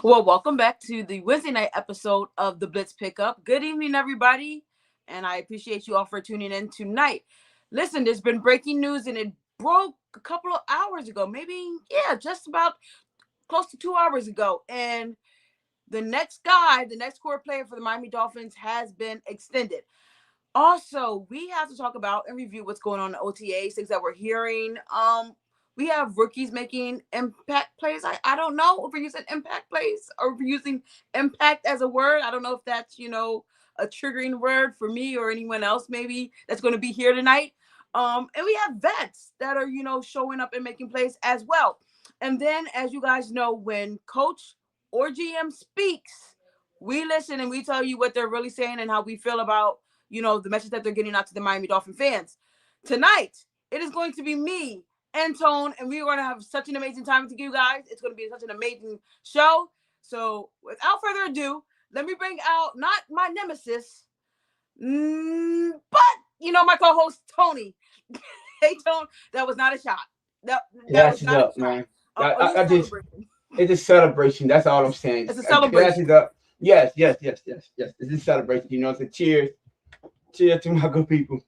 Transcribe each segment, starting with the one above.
Well, welcome back to the Wednesday night episode of the Blitz Pickup. Good evening, everybody, and I appreciate you all for tuning in tonight. Listen, there's been breaking news, and it broke a couple of hours ago, maybe, just about close to 2 hours ago. And the next guy, the next core player for the Miami Dolphins has been extended. Also, we have to talk about and review what's going on in the OTAs, things that we're hearing. We have rookies making impact plays. I don't know if we're using impact plays or if we're using impact as a word. I don't know if that's, a triggering word for me or anyone else maybe that's going to be here tonight. And we have vets that are, showing up and making plays as well. And then, as you guys know, when coach or GM speaks, we listen and we tell you what they're really saying and how we feel about the message that they're getting out to the Miami Dolphin fans. Tonight, it is going to be me and Tone, and we're going to have such an amazing time with you guys. It's going to be such an amazing show. So, without further ado, let me bring out not my nemesis, but, my co-host, Tony. Hey, Tone, that was not a shot. That That's was it not a up, shot. man. Are you I just celebrating? it's a celebration. That's all I'm saying. It's a That's celebration. it up. Yes. It's a celebration. It's a cheers to my good people.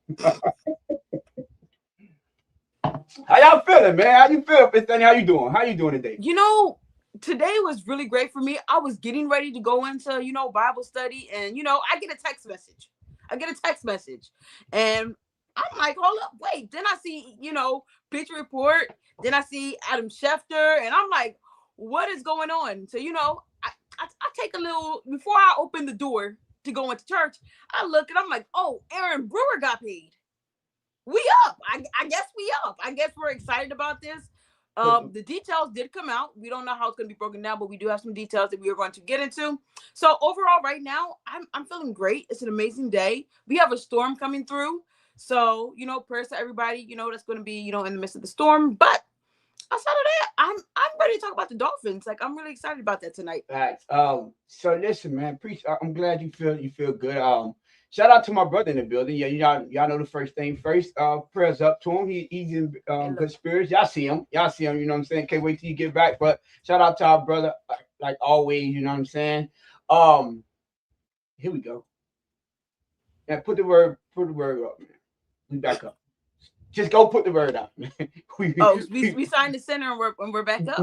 How y'all feeling, man? How you feel, Fifth? How you doing? How you doing today? Today was really great for me. I was getting ready to go into, Bible study, and I get a text message. And I'm like, hold up, wait. Then I see, Picture Report. Then I see Adam Schefter, and I'm like, what is going on? So, I take a little before I open the door to go into church. I look and I'm like, oh, Aaron Brewer got paid. We up. I guess we up. I guess we're excited about this. The details did come out. We don't know how it's going to be broken down, but we do have some details that we are going to get into. So overall, right now, I'm feeling great. It's an amazing day. We have a storm coming through. So, prayers to everybody, that's going to be, in the midst of the storm. But outside of that, I'm ready to talk about the Dolphins. Like, I'm really excited about that tonight. Facts. So listen, man. I'm glad you feel good. Shout out to my brother in the building. Yeah, y'all know the first thing first. Prayers up to him. He's in good spirits. Y'all see him. You know what I'm saying. Can't wait till you get back. But shout out to our brother, like always. You know what I'm saying. Here we go. Yeah, put the word up, man. We back up. Just go put the word out, man. we signed the center and we're back up.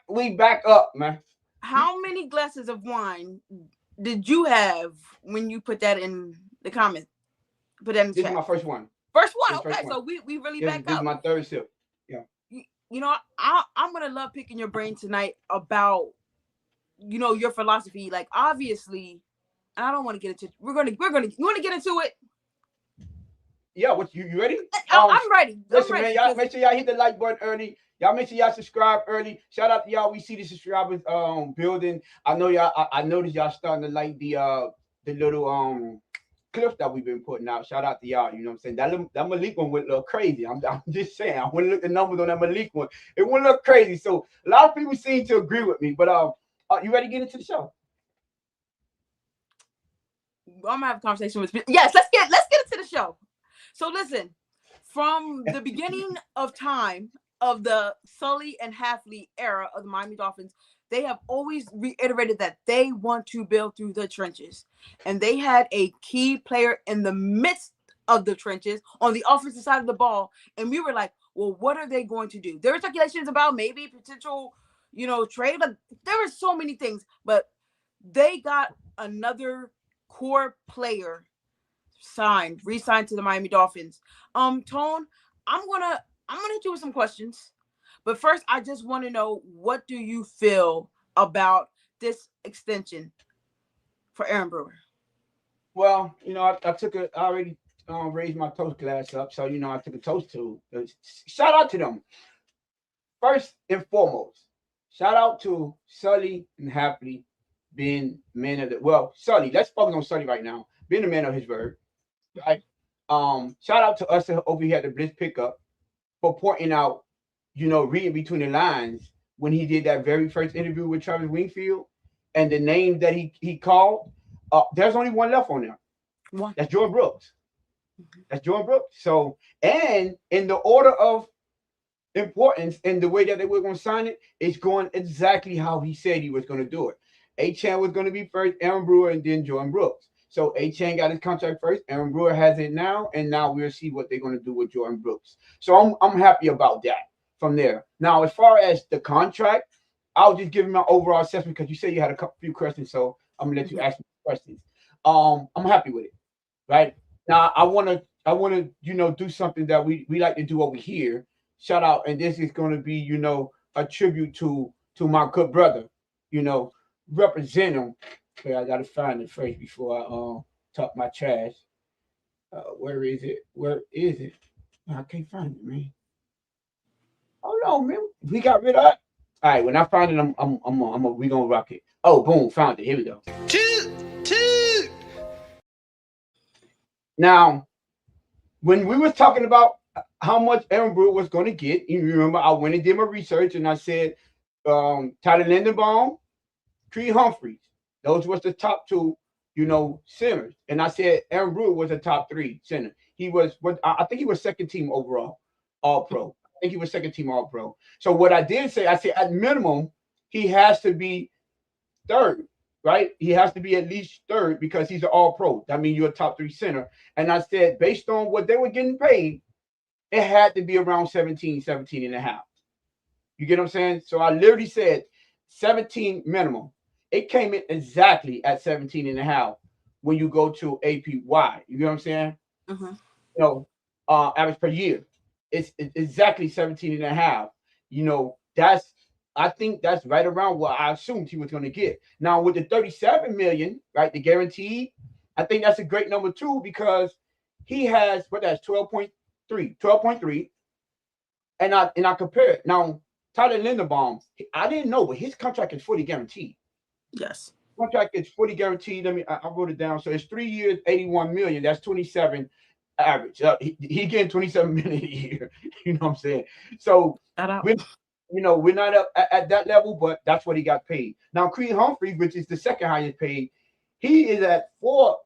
We back up, man. How many glasses of wine did you have when you put that in the comment? Put that in the This chat. is my first one. First one. Okay, so we really back up. This is my third sip. Yeah. I'm gonna love picking your brain tonight about your philosophy. Like, obviously, and I don't want to get into. You want to get into it? Yeah. What you ready? I'm ready. Listen, I'm ready, man. Y'all make sure y'all hit the like button early. Y'all make sure y'all subscribe early. Shout out to y'all. We see the subscribers building. I know y'all. I noticed y'all starting to like the little clips that we've been putting out. Shout out to y'all. You know what I'm saying? That Malik one went a little crazy. I'm just saying. I want to look at the numbers on that Malik one. It went a little crazy. So a lot of people seem to agree with me. But you ready to get into the show? I'm gonna have a conversation with. Yes, let's get into the show. So listen, from the beginning of time of the Sully and Hafley era of the Miami Dolphins, they have always reiterated that they want to build through the trenches. And they had a key player in the midst of the trenches on the offensive side of the ball. And we were like, well, what are they going to do? There were speculations about maybe potential, trade. But there were so many things. But they got another core player re-signed to the Miami Dolphins. Tone, I'm gonna hit you with some questions. But first, I just want to know, what do you feel about this extension for Aaron Brewer? Well, I already raised my toast glass up, so I took a toast to. Shout out to them first and foremost. Shout out to Sully and Hafley being men of the Sully. Let's focus on Sully right now, being a man of his word. Right. Shout out to us over here at the Blitz Pickup for pointing out, reading between the lines when he did that very first interview with Travis Wingfield and the name that he called. There's only one left on there. One. That's Jordan Brooks. That's Jordan Brooks. So, and in the order of importance and the way that they were going to sign it, it's going exactly how he said he was going to do it. A-Chan was going to be first, Aaron Brewer, and then Jordan Brooks. So A-Chan got his contract first. Aaron Brewer has it now, and now we'll see what they're going to do with Jordan Brooks. So I'm happy about that from there. Now, as far as the contract, I'll just give you my overall assessment because you said you had a couple few questions, so I'm gonna let you ask me questions. I'm happy with it. Right now, I wanna do something that we like to do over here. Shout out, and this is gonna be a tribute to my good brother. You know, represent him. Okay, I gotta find it first before I talk my trash. Where is it? Where is it? I can't find it, man. Oh no, man, we got rid of it. All right, when I find it, we gonna rock it. Oh, boom, found it. Here we go. Toot, toot. Now, when we was talking about how much Aaron Brewer was going to get, you remember I went and did my research and I said Tyler Lindenbaum, Creed Humphreys, those was the top two, centers. And I said Aaron Brewer was a top three center. He was what I think he was second team overall, all pro. I think he was second team all pro. So what I did say, I said at minimum, he has to be third, right? He has to be at least third because he's an all pro. That means you're a top three center. And I said, based on what they were getting paid, it had to be around 17 and a half. You get what I'm saying? So I literally said 17 minimum. It came in exactly at 17 and a half when you go to APY. You get what I'm saying? Mm-hmm. Average per year. It's exactly 17 and a half. That's I think that's right around what I assumed he was going to get. Now with the 37 million, right, the guaranteed, I think that's a great number too because he has what that's 12.3, and I compare it. Now Tyler Linderbaum, I didn't know, but his contract is fully guaranteed. Yes. Contract is fully guaranteed. I wrote it down. So it's 3 years, 81 million. That's 27 average. He getting 27 million a year. You know what I'm saying? So Shout out. we're not up at that level, but that's what he got paid. Now Creed Humphrey, which is the second highest paid, he is at 4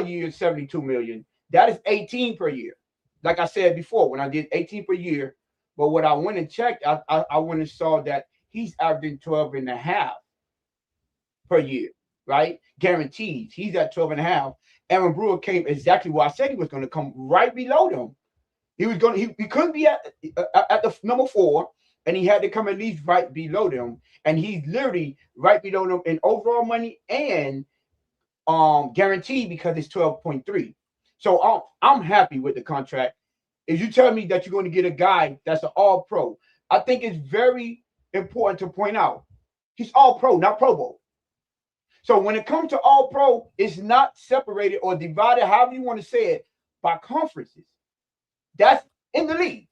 years, 72 million. That is 18 per year. Like I said before, when I did 18 per year, but what I went and checked, I went and saw that he's averaging 12 and a half per year, right? Guaranteed. He's at 12 and a half. Aaron Brewer came exactly where I said he was going to come, right below them. He couldn't be at the number four, and he had to come at least right below them. And he's literally right below them in overall money and guaranteed because it's 12.3. So I'm happy with the contract. If you tell me that you're going to get a guy that's an all pro, I think it's very important to point out he's all pro, not Pro Bowl. So when it comes to all pro, it's not separated or divided, however you want to say it, by conferences. That's in the league.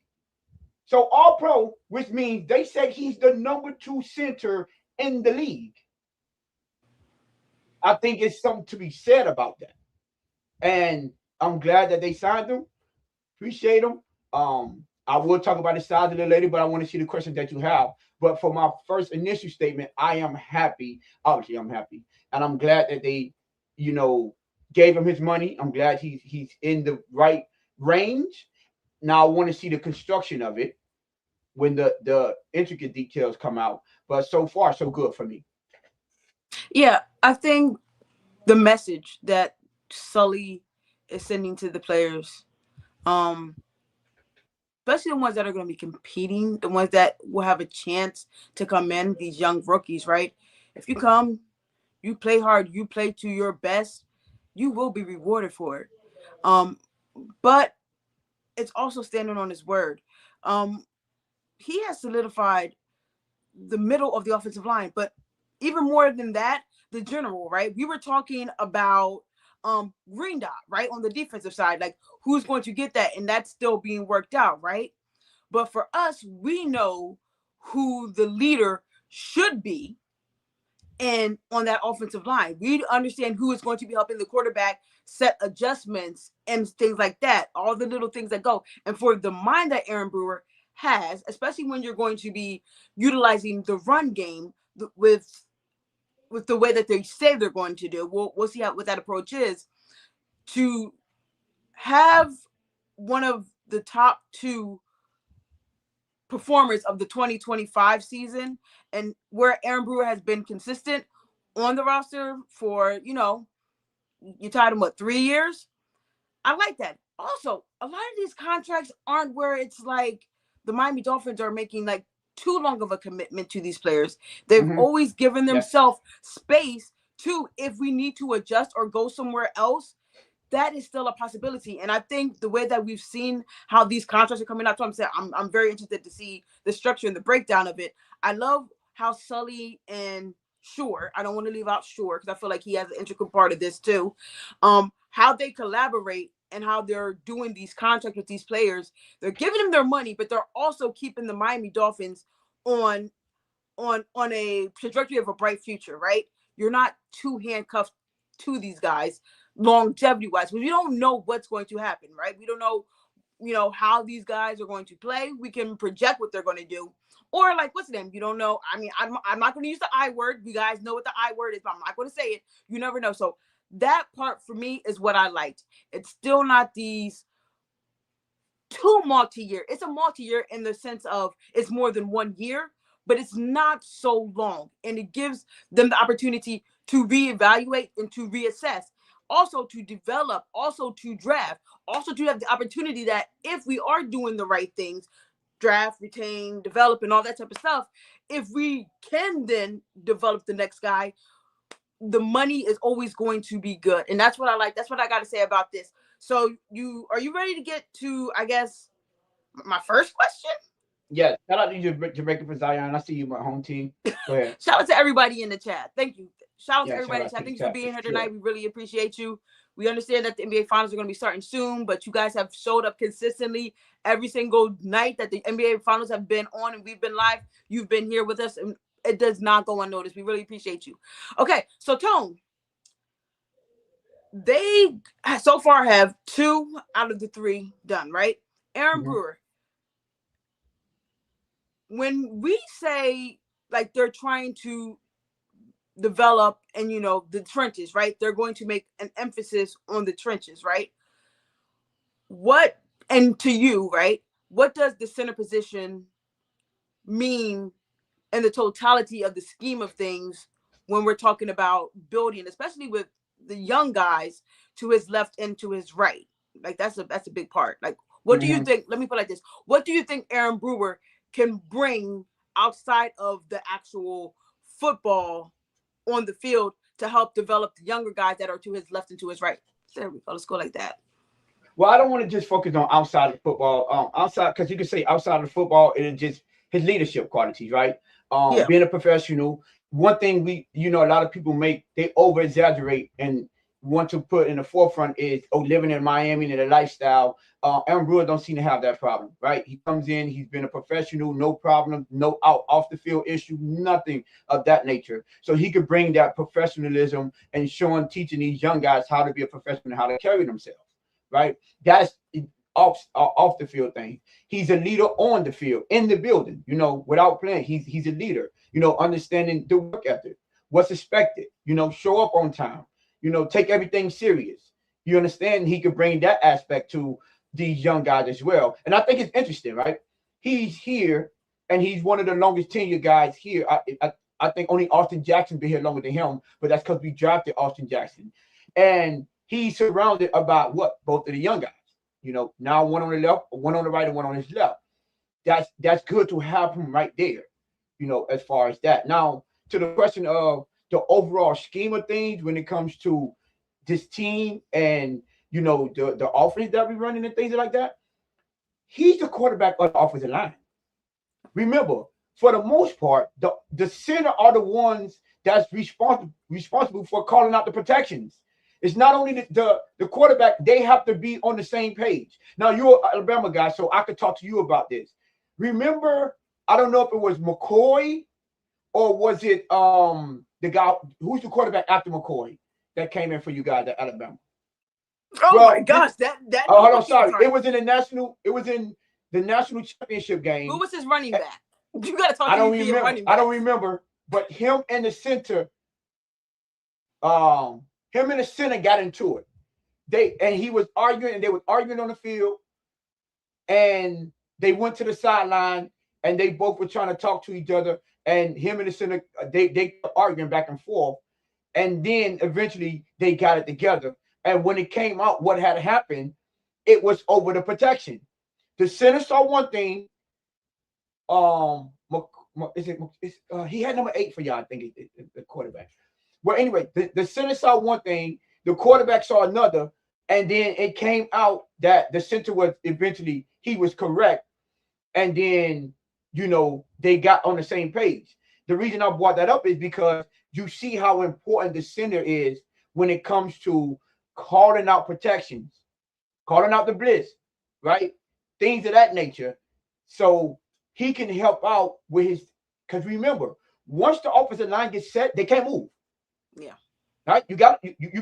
So all pro, which means they said he's the number two center in the league. I think it's something to be said about that. And I'm glad that they signed him. Appreciate him. I will talk about the size a little later, but I want to see the questions that you have. But for my first initial statement, I am happy. Obviously, I'm happy, and I'm glad that they, gave him his money. I'm glad he's in the right range. Now I want to see the construction of it when the intricate details come out. But so far, so good for me. Yeah, I think the message that Sully is sending to the players, um, especially the ones that are going to be competing, the ones that will have a chance to come in, these young rookies, right? If you come, you play hard, you play to your best, you will be rewarded for it. But it's also standing on his word. He has solidified the middle of the offensive line, but even more than that, the general, right? We were talking about green dot, right? On the defensive side, like who's going to get that, and that's still being worked out, right? But for us, we know who the leader should be and on that offensive line. We understand who is going to be helping the quarterback set adjustments and things like that, all the little things that go. And for the mind that Aaron Brewer has, especially when you're going to be utilizing the run game with the way that they say they're going to do, we'll see what that approach is, to have one of the top two performers of the 2025 season, and where Aaron Brewer has been consistent, on the roster for, you tied him, what, 3 years? I like that. Also, a lot of these contracts aren't where it's like the Miami Dolphins are making like too long of a commitment to these players. They've Mm-hmm. always given Yes. themselves space to, if we need to adjust or go somewhere else, that is still a possibility. And I think the way that we've seen how these contracts are coming out, so I'm very interested to see the structure and the breakdown of it. I love how Sully and Shore, I don't want to leave out Shore because I feel like he has an integral part of this too. How they collaborate and how they're doing these contracts with these players. They're giving them their money, but they're also keeping the Miami Dolphins on on a trajectory of a bright future, right? You're not too handcuffed to these guys longevity wise, because we don't know what's going to happen, right? We don't know, how these guys are going to play. We can project what they're going to do. Or like, what's the name? You don't know. I mean, I'm not going to use the I word. You guys know what the I word is, but I'm not going to say it. You never know. So that part for me is what I liked. It's still not these too multi-year. It's a multi-year in the sense of it's more than 1 year, but it's not so long. And it gives them the opportunity to reevaluate and to reassess, also to develop, also to draft, also to have the opportunity that if we are doing the right things, draft, retain, develop, and all that type of stuff, if we can then develop the next guy, the money is always going to be good. And that's what I like. That's what I got to say about this. So are you ready to get to, I guess, my first question? Yeah. Shout out to Jamaica for Zion. I see you, my home team. Go ahead. Shout out to everybody in the chat. Thank you. Shout out to Yeah. Shout everybody in the out chat. to the Thank you for chat for being here sure. tonight. We really appreciate you. We understand that the NBA finals are going to be starting soon, but you guys have showed up consistently every single night that the NBA finals have been on and we've been live. You've been here with us, and it does not go unnoticed. We really appreciate you. Okay, so Tone, they so far have 2 out of the 3 done, right? Aaron Mm-hmm. Brewer, when we say like they're trying to develop and the trenches, right? They're going to make an emphasis on the trenches, right? What, and to you, right? What does the center position mean in the totality of the scheme of things when we're talking about building, especially with the young guys to his left and to his right? Like that's a big part. Like, what do you Mm-hmm. think? Let me put it like this: what do you think Aaron Brewer can bring outside of the actual football on the field to help develop the younger guys that are to his left and to his right? There we go. Let's go like that. Well, I don't want to just focus on outside of football. Outside, because you can say outside of football, it is just his leadership qualities, right? Yeah. Being a professional. One thing a lot of people they over exaggerate and want to put in the forefront is living in Miami and the lifestyle. Aaron Brewer don't seem to have that problem, right? He comes in, he's been a professional, no problem, no off the field issue, nothing of that nature. So he could bring that professionalism and teaching these young guys how to be a professional, how to carry themselves, right? That's off the field thing. He's a leader on the field, in the building, without playing. He's a leader, understanding the work ethic, what's expected, show up on time, take everything serious. You understand? He could bring that aspect to these young guys as well. And I think it's interesting, right? He's here and he's one of the longest tenure guys here. I think only Austin Jackson been here longer than him, but that's because we drafted Austin Jackson. And he's surrounded about both of the young guys. Now one on the left, one on the right, and one on his left. That's good to have him right there. As far as that. Now to the question of the overall scheme of things when it comes to this team and the offense that we running and things like that. He's the quarterback of the offensive line. Remember, for the most part, the center are the ones that's responsible for calling out the protections. It's not only the quarterback, they have to be on the same page. Now, you're an Alabama guy, so I could talk to you about this. Remember, I don't know if it was McCoy or was it the guy who's the quarterback after McCoy that came in for you guys at Alabama? Oh my Well, gosh, that oh, hold on, sorry. It was in the national championship Who game. was his running back? You got to talk I to don't me remember. running I back. don't remember. But um, him and the center got into it. He was arguing, and they were arguing on the field, and they went to the sideline, and they both were trying to talk to each other. And him and the center, they arguing back and forth. And then eventually they got it together. And when it came out, what had happened, it was over the protection. The center saw one thing. Is it? He had number 8 for y'all. I think the quarterback. Well, anyway, the center saw one thing, the quarterback saw another, and then it came out that the center was eventually he was correct, and then they got on the same page. The reason I brought that up is because you see how important the center is when it comes to calling out protections, calling out the blitz, right? Things of that nature. So he can help out with his, because remember, once the offensive line gets set, they can't move. Yeah. Right? You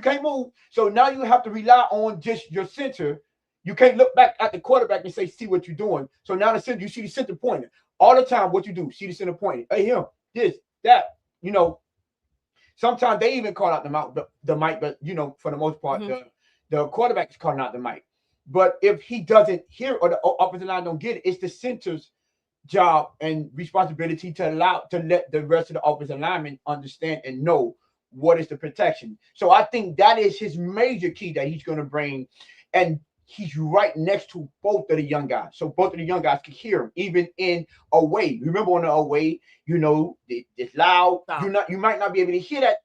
can't move. So now you have to rely on just your center. You can't look back at the quarterback and say, see what you're doing. So now the center, you see the center pointing. All the time, what you do, see the center pointing. Hey, him, this, that. Sometimes they even call out the mic, but for the most part, the quarterback is calling out the mic. But if he doesn't hear or the offensive line don't get it, it's the center's job and responsibility to let the rest of the offensive linemen understand and know what is the protection. So I think that is his major key that he's going to bring. And he's right next to both of the young guys. So both of the young guys can hear him, even in away. Remember on the away, it's loud. You might not be able to hear that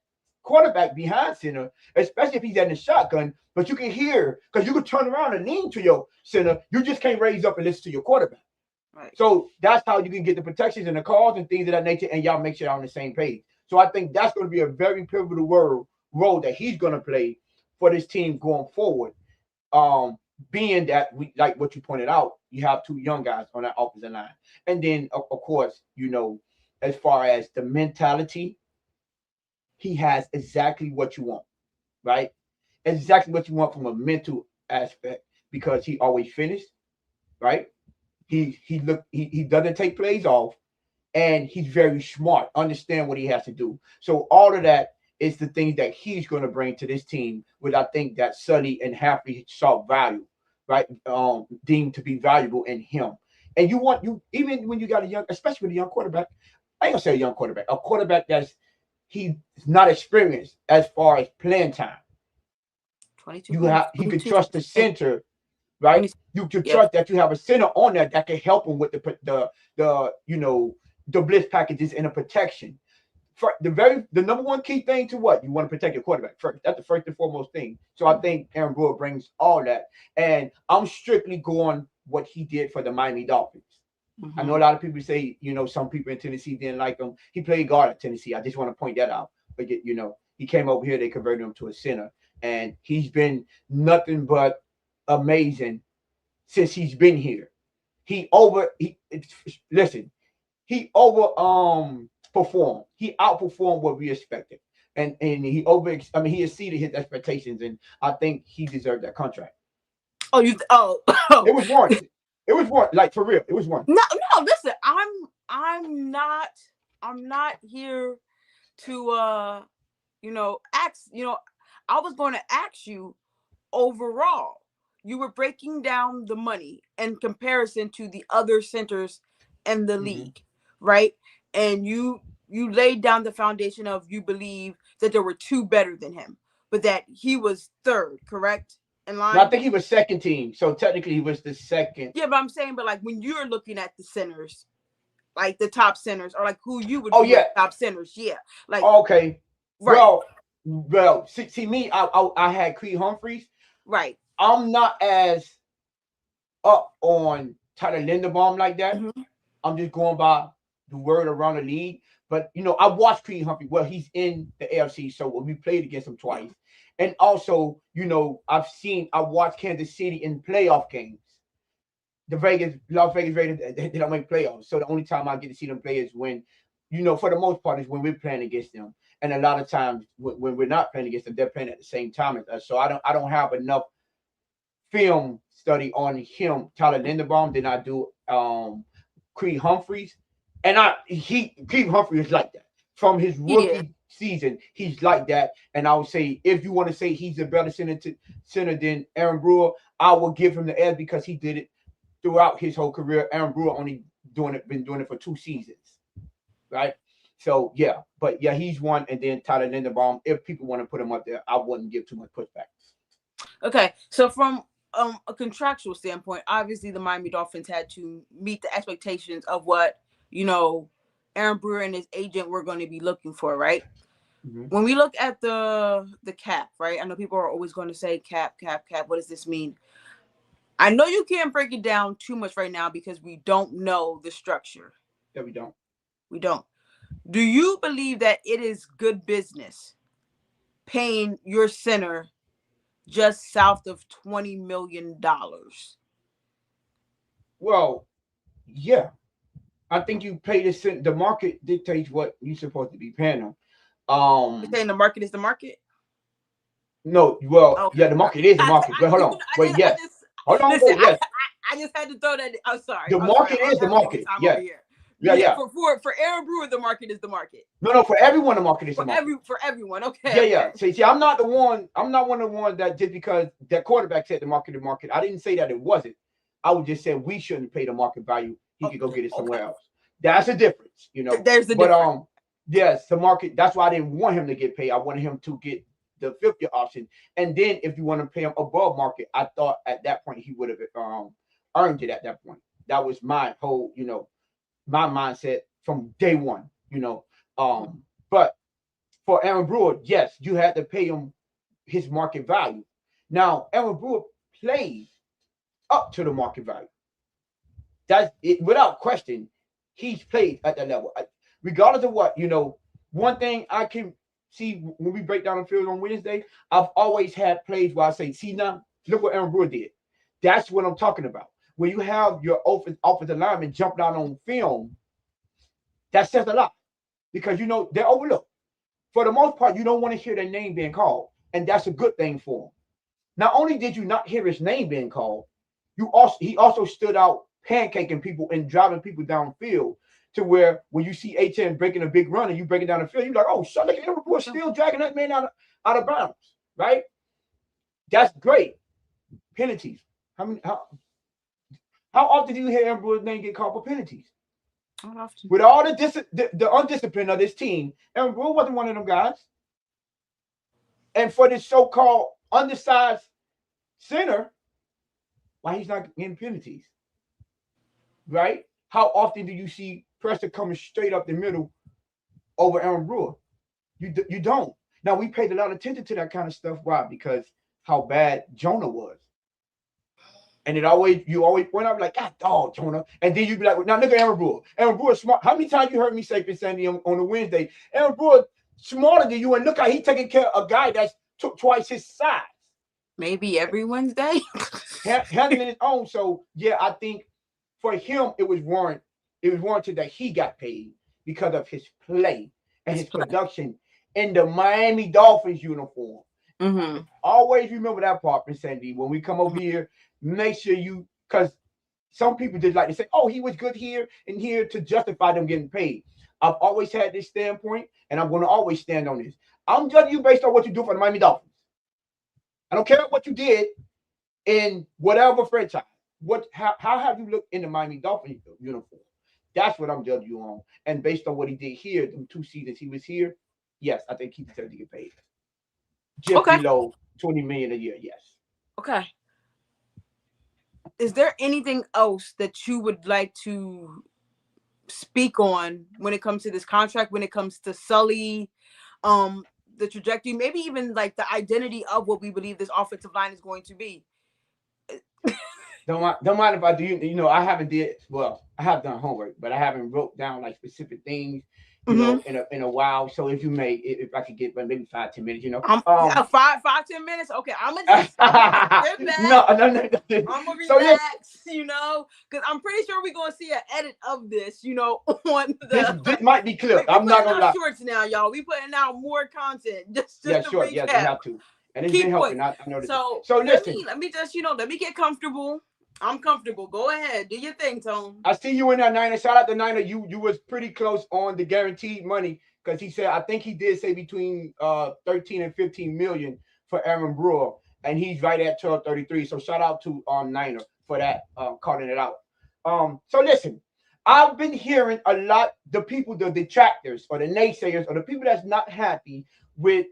quarterback behind center, especially if he's in the shotgun, but you can hear, because you can turn around and lean to your center. You just can't raise up and listen to your quarterback. Right. So that's how you can get the protections and the calls and things of that nature, and y'all make sure y'all on the same page. So I think that's going to be a very pivotal role that he's going to play for this team going forward. Being that we, like what you pointed out, you have 2 young guys on that offensive line, and then of course, as far as the mentality, he has exactly what you want, right? Exactly what you want from a mental aspect, because he always finished, right? He doesn't take plays off, and he's very smart, understand what he has to do. So all of that is the things that he's going to bring to this team, which I think that Sully and Hafley saw value, right? Deemed to be valuable in him. And you even when you got a young, especially with a young quarterback, I ain't gonna say a young quarterback, a quarterback he's not experienced as far as playing time. 22. You can trust the center, right? You can trust that you have a center on there that can help him with the blitz packages and the protection. For the number one key thing to what you want to protect your quarterback first. That's the first and foremost thing. So I think Aaron Brewer brings all that, and I'm strictly going what he did for the Miami Dolphins. Mm-hmm. I know a lot of people say, some people in Tennessee didn't like him. He played guard at Tennessee. I just want to point that out. But he came over here. They converted him to a center, and he's been nothing but amazing since he's been here. He performed. He outperformed what we expected, and he he exceeded his expectations, and I think he deserved that contract. It was warranted. It was warranted, like for real. It was warranted. No. Listen, I'm not here to ask. I was going to ask you overall. You were breaking down the money in comparison to the other centers in the league, right? And you laid down the foundation of you believe that there were 2 better than him, but that he was 3rd, correct? In line? No, I think he was second team, so technically he was the second. Yeah, but I'm saying, like when you're looking at the centers, like the top centers, or like who you would be top centers, like okay, right. Well, see me, I had Creed Humphreys, right. I'm not as up on Tyler Linderbaum like that. Mm-hmm. I'm just going by the word around the league. But, I watched Creed Humphrey. Well, he's in the AFC, so we played against him twice. And also, I watched Kansas City in playoff games. The Las Vegas Raiders, they don't make playoffs. So the only time I get to see them play is when, for the most part, is when we're playing against them. And a lot of times when we're not playing against them, they're playing at the same time as us. So I don't have enough film study on him, Tyler Linderbaum, than I do Creed Humphreys. And Creed Humphreys is like that. From his rookie season, he's like that. And I would say, if you want to say he's a better center than Aaron Brewer, I will give him the edge because he did it throughout his whole career. Aaron Brewer only been doing it for 2 seasons, right? So yeah, but yeah, he's one, and then Tyler Linderbaum. If people want to put him up there, I wouldn't give too much pushback. Okay, so from a contractual standpoint, obviously the Miami Dolphins had to meet the expectations of what you know Aaron Brewer and his agent were going to be looking for, right? Mm-hmm. When we look at the cap, right? I know people are always going to say cap, cap, cap. What does this mean? I know you can't break it down too much right now because we don't know the structure. Yeah, we don't. We don't. Do you believe that it is good business paying your center just south of $20 million? Well, yeah, I think you pay the market dictates what you're supposed to be paying them. You're Um, saying the market is the market? no, well, Okay. yeah, the market is the market. But hold on, wait, yes, hold on, Listen. wait, yes, I just had to throw that. I'm sorry. the I'm sorry. market I'm is the having a good market. time over Yes, here. yeah, Yeah, yeah. for Aaron Brewer, the market is the market. No, for everyone, the market is the market. For everyone. Okay. Yeah, Okay. yeah. See, I'm not the one. I'm not one of the ones that just because that quarterback said the market. I didn't say that it wasn't. I was just saying we shouldn't pay the market value. He could go get it somewhere else. That's a difference, There's the But difference. yes, the market. That's why I didn't want him to get paid. I wanted him to get the 50 option, and then if you want to pay him above market, I thought at that point he would have earned it at that point. That was my whole, my mindset from day one. But for Aaron Brewer, yes, you had to pay him his market value. Now, Aaron Brewer plays up to the market value. That's it, without question. He's played at that level, regardless of what. One thing I can see when we break down the field on Wednesday, I've always had plays where I say, "See now, look what Aaron Brewer did." That's what I'm talking about. When you have your offensive lineman jump down on film, that says a lot because they're overlooked. For the most part, you don't want to hear their name being called, and that's a good thing for him. Not only did you not hear his name being called, he also stood out pancaking people and driving people downfield to where when you see A10 breaking a big run and you breaking down the field, you're like, oh, shut up, we're still dragging that man out of bounds, right? That's great. Penalties. How often do you hear Aaron Brewer's name get called for penalties? Not often. With all the undiscipline of this team, Aaron Brewer wasn't one of them guys. And for this so-called undersized center, why he's not getting penalties, right? How often do you see pressure coming straight up the middle over Aaron Brewer? You don't. Now, we paid a lot of attention to that kind of stuff. Why? Because how bad Jonah was. And you always point out like, God, dog, Jonah. And then you be like, well, now look at Aaron Brewer. Aaron Brewer smart. How many times you heard me say, Sandy, on a Wednesday, Aaron Brewer smarter than you, and look how he taking care of a guy that's took twice his size. Maybe every Wednesday. Handling his own. So yeah, I think for him it was warranted that he got paid because of his play and his production in the Miami Dolphins uniform. Mm-hmm. Always remember that part, Miss Sandy. When we come over here, make sure because some people just like to say, oh, he was good here and here to justify them getting paid. I've always had this standpoint, and I'm going to always stand on this. I'm judging you based on what you do for the Miami Dolphins. I don't care what you did in whatever franchise. How have you looked in the Miami Dolphins uniform? That's what I'm judging you on. And based on what he did here, the 2 seasons he was here, yes, I think he deserves to get paid. Just below $20 million a year, yes. Okay. Is there anything else that you would like to speak on when it comes to this contract, when it comes to Sully, the trajectory, maybe even like the identity of what we believe this offensive line is going to be? Don't mind if I do. I haven't I have done homework, but I haven't wrote down like specific things, in a while. So if I could get maybe 5-10 minutes, 5-10 minutes. Okay, I'm gonna just relax. No. I'm gonna relax, because I'm pretty sure we're gonna see an edit of this, on the. This might be clipped. I'm not gonna lie. Shorts now, y'all. We putting out more content. Just yeah, to sure. recap. Yeah, they have to. And it's been helping. I noticed. So listen. Let me just, let me get comfortable. I'm comfortable. Go ahead. Do your thing, Tone. I see you in that Niner. Shout out to Niner. You was pretty close on the guaranteed money because he said, I think he did say between 13 and 15 million for Aaron Brewer. And he's right at 12.33. So shout out to Niner for that, calling it out. So listen, I've been hearing a lot, the people, the detractors or the naysayers or the people that's not happy with,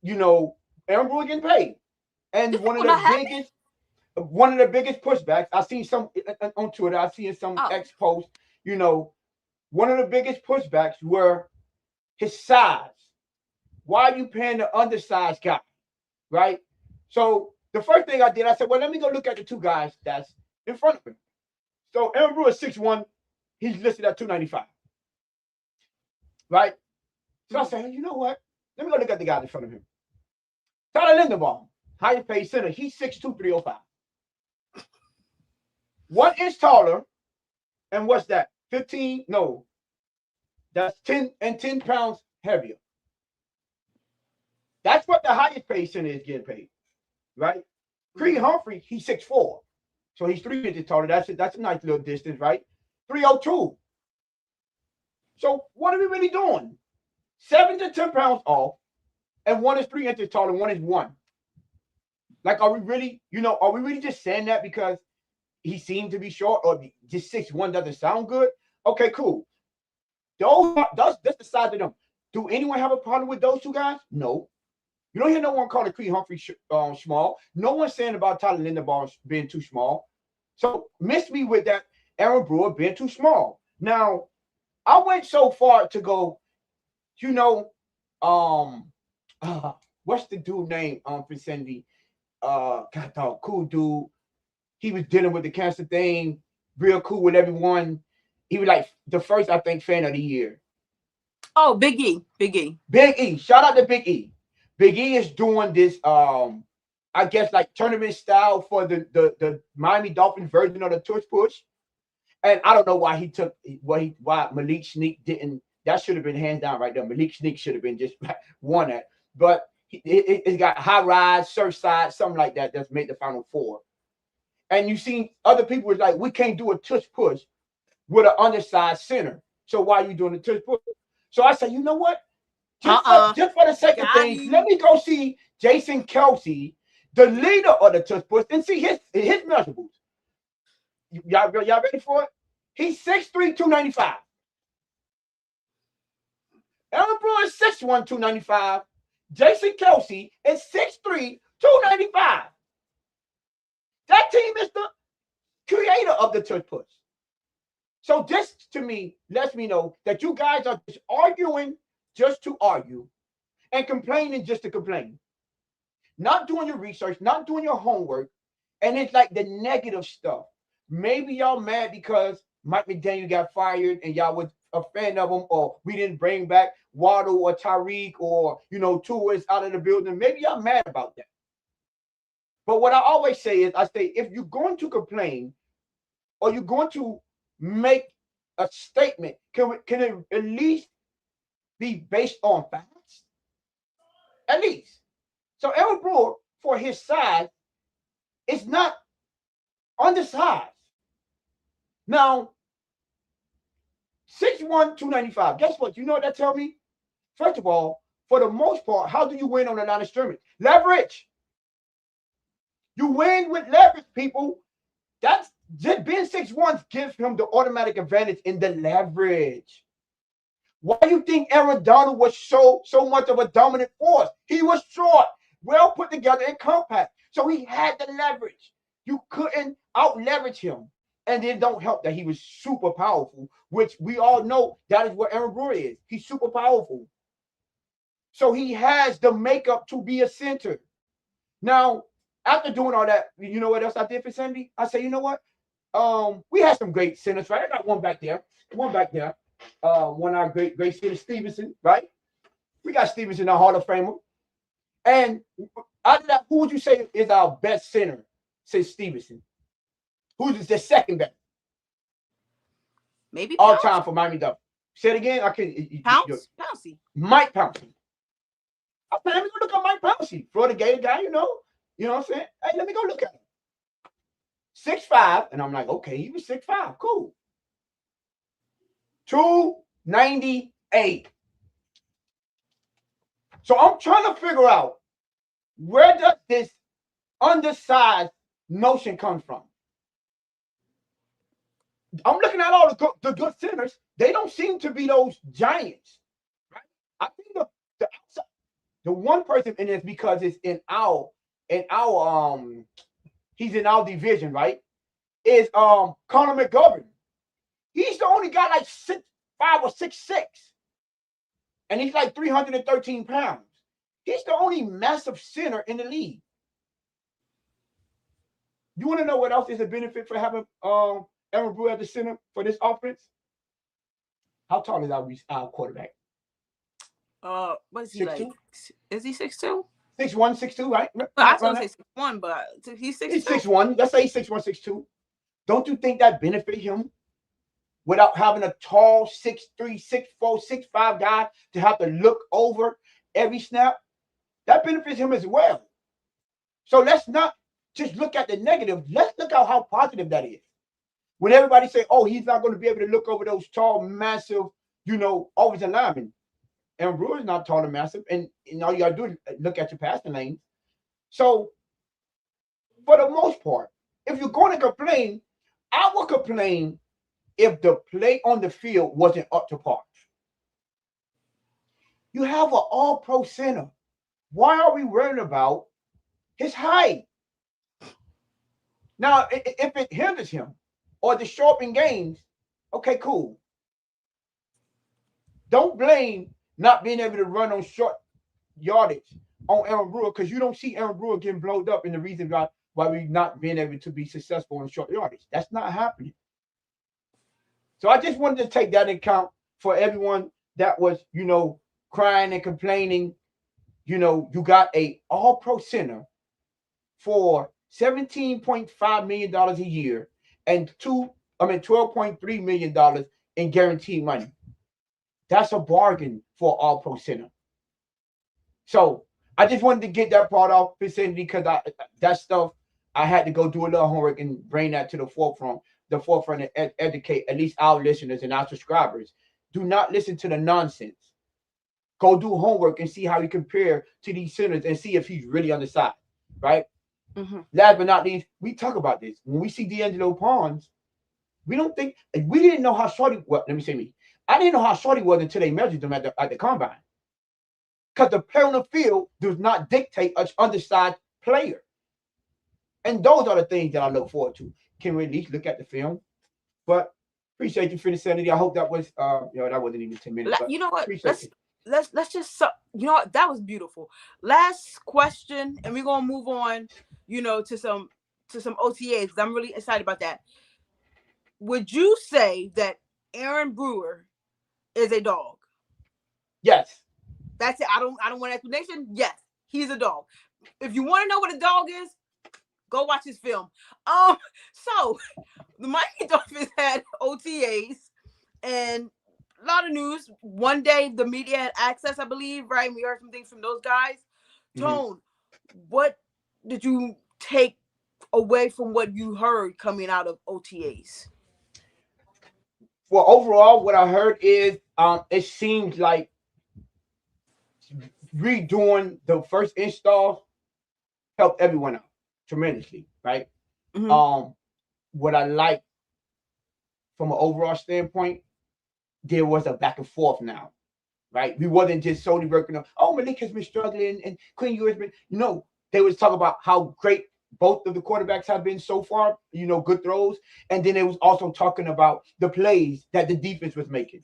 you know, Aaron Brewer getting paid. And These people not happy. One of the biggest pushbacks, I seen some on Twitter, I seen some Oh. X posts, you know, one of the biggest pushbacks were his size. Why are you paying the undersized guy? Right? So the first thing I did, I said, well, let me go look at the two guys that's in front of him. So Aaron Brewer is 6'1", he's listed at 295. Right? So I said, you know what? Let me go look at the guy in front of him. Tyler Linderbaum, highest paid center, he's 6'2", 305. 1 inch taller, and what's that? 15? No, that's 10 pounds heavier. That's what the highest paid center is getting paid, right? Creed Humphrey, he's 6'4", so he's 3 inches taller. That's a nice little distance, right? 302. So what are we really doing? 7 to 10 pounds off, and one is 3 inches taller, one is 1. Like, are we really just saying that because he seemed to be short, or just 6'1" doesn't sound good? Okay, cool. That's the size of them. Do anyone have a problem with those two guys? No. You don't hear no one calling Creed Humphrey small. No one's saying about Tyler Linderbaum being too small. So miss me with that Aaron Brewer being too small. Now, I went so far to go, what's the dude name for Cindy? Cool dude. He was dealing with the cancer thing, real cool with everyone. He was like the first, I think, fan of the year. Oh, Big E. Big E. Big E. Shout out to Big E. Big E is doing this, I guess, like tournament style for the Miami Dolphins version of the Tush Push. And I don't know why why Malik Sneak didn't. That should have been hands down right there. Malik Sneak should have been just won that. But it's got high rise, Surfside, something like that that's made the Final Four. And you see other people was like, we can't do a Tush Push with an undersized center. So why are you doing the Tush Push? So I said, you know what? Just for the sake of things, let me go see Jason Kelsey, the leader of the Tush Push, and see his measurables. Y'all ready for it? He's 6'3", 295. Aaron Brewer is 6'1", 295. Jason Kelsey is 6'3", 295. That team is the creator of the Tush Push. So this, to me, lets me know that you guys are just arguing just to argue and complaining just to complain. Not doing your research, not doing your homework, and it's like the negative stuff. Maybe y'all mad because Mike McDaniel got fired and y'all was a fan of him, or we didn't bring back Waddle or Tyreek, or Tua is out of the building. Maybe y'all mad about that. But what I always say is, I say, if you're going to complain or you're going to make a statement, can it at least be based on facts? At least. So Aaron Brewer, for his size, is not undersized. Now, 6'1", 295. Guess what? You know what that tell me? First of all, for the most part, how do you win on the line of scrimmage? Leverage. You win with leverage, people. That's just being 6'1" gives him the automatic advantage in the leverage. Why do you think Aaron Donald was so much of a dominant force? He was short, well put together, and compact. So he had the leverage. You couldn't out-leverage him. And it don't help that he was super powerful, which we all know that is what Aaron Brewer is. He's super powerful. So he has the makeup to be a center. Now, after doing all that, you know what else I did for Sandy? I said, you know what? We had some great centers, right? I got one back there. One of our great center, Stevenson, right? We got Stevenson, our Hall of Famer. And out of that, who would you say is our best center since Stevenson? Who's the second best? Maybe all time for Miami Dolphins. Say it again. I can. Pouncey. Mike Pouncey. I said, let me go look at Mike Pouncey, Florida Gator guy. You know what I'm saying? Hey, let me go look at him. 6'5", and I'm like, okay, he was 6'5", cool. 298. So I'm trying to figure out, where does this undersized notion come from? I'm looking at all the good centers. They don't seem to be those giants, right? I think the outside, the one person in this because it's in our he's in our division, right? Is Connor McGovern. He's the only guy like 6'5" or 6'6", and he's like 313 pounds. He's the only massive center in the league. You want to know what else is a benefit for having Aaron Brewer at the center for this offense? How tall is our quarterback? What is he like? 6'2"? Is he 6'2"? 6'1", 6'2", right? Well, I was gonna say 6'1", but he's 6'2". He's 6'1". Let's say he's 6'1", 6'2". Don't you think that benefit him without having a tall 6'3", 6'4", 6'5" guy to have to look over every snap? That benefits him as well. So let's not just look at the negative. Let's look at how positive that is. When everybody say, "Oh, he's not going to be able to look over those tall, massive, offensive linemen," and Brewer's not tall and massive, and all you got to do is look at your passing lanes. So, for the most part, if you're going to complain, I would complain if the play on the field wasn't up to par. You have an all-pro center. Why are we worried about his height? Now, if it hinders him or to show up in games, okay, cool. Don't blame not being able to run on short yardage on Aaron Brewer, because you don't see Aaron Brewer getting blowed up in the reason why we're not being able to be successful on short yardage. That's not happening. So I just wanted to take that into account for everyone that was, crying and complaining. You got a all-pro center for $17.5 million a year and $12.3 million in guaranteed money. That's a bargain for all-pro center. So I just wanted to get that part off vicinity, because that stuff I had to go do a little homework and bring that to the forefront and educate at least our listeners and our subscribers. Do not listen to the nonsense. Go do homework and see how you compare to these centers and see if he's really on the side, right? Mm-hmm. Last but not least, we talk about this. When we see D'Angelo Pons, we didn't know how short he was. Let me say me. I didn't know how short he was until they measured him at the combine. Because the play on the field does not dictate an undersized player. And those are the things that I look forward to. Can we at least look at the film? But appreciate you for the sanity. I hope that was that wasn't even 10 minutes. You know what? Let's just that was beautiful. Last question, and we're gonna move on, to some OTAs, because I'm really excited about that. Would you say that Aaron Brewer is a dog? Yes. That's it. I don't want an explanation. Yes, he's a dog. If you want to know what a dog is, go watch his film. So the Miami Dolphins had OTAs, and a lot of news. One day the media had access, I believe, right? We heard some things from those guys. Tone, what did you take away from what you heard coming out of OTAs? Well, overall, what I heard is it seems like redoing the first install helped everyone out tremendously, right? Mm-hmm. What I like from an overall standpoint, there was a back and forth now, right? We wasn't just solely working on, Malik has been struggling and Quinn Ewers been. No, they was talking about how great both of the quarterbacks have been so far, good throws. And then it was also talking about the plays that the defense was making,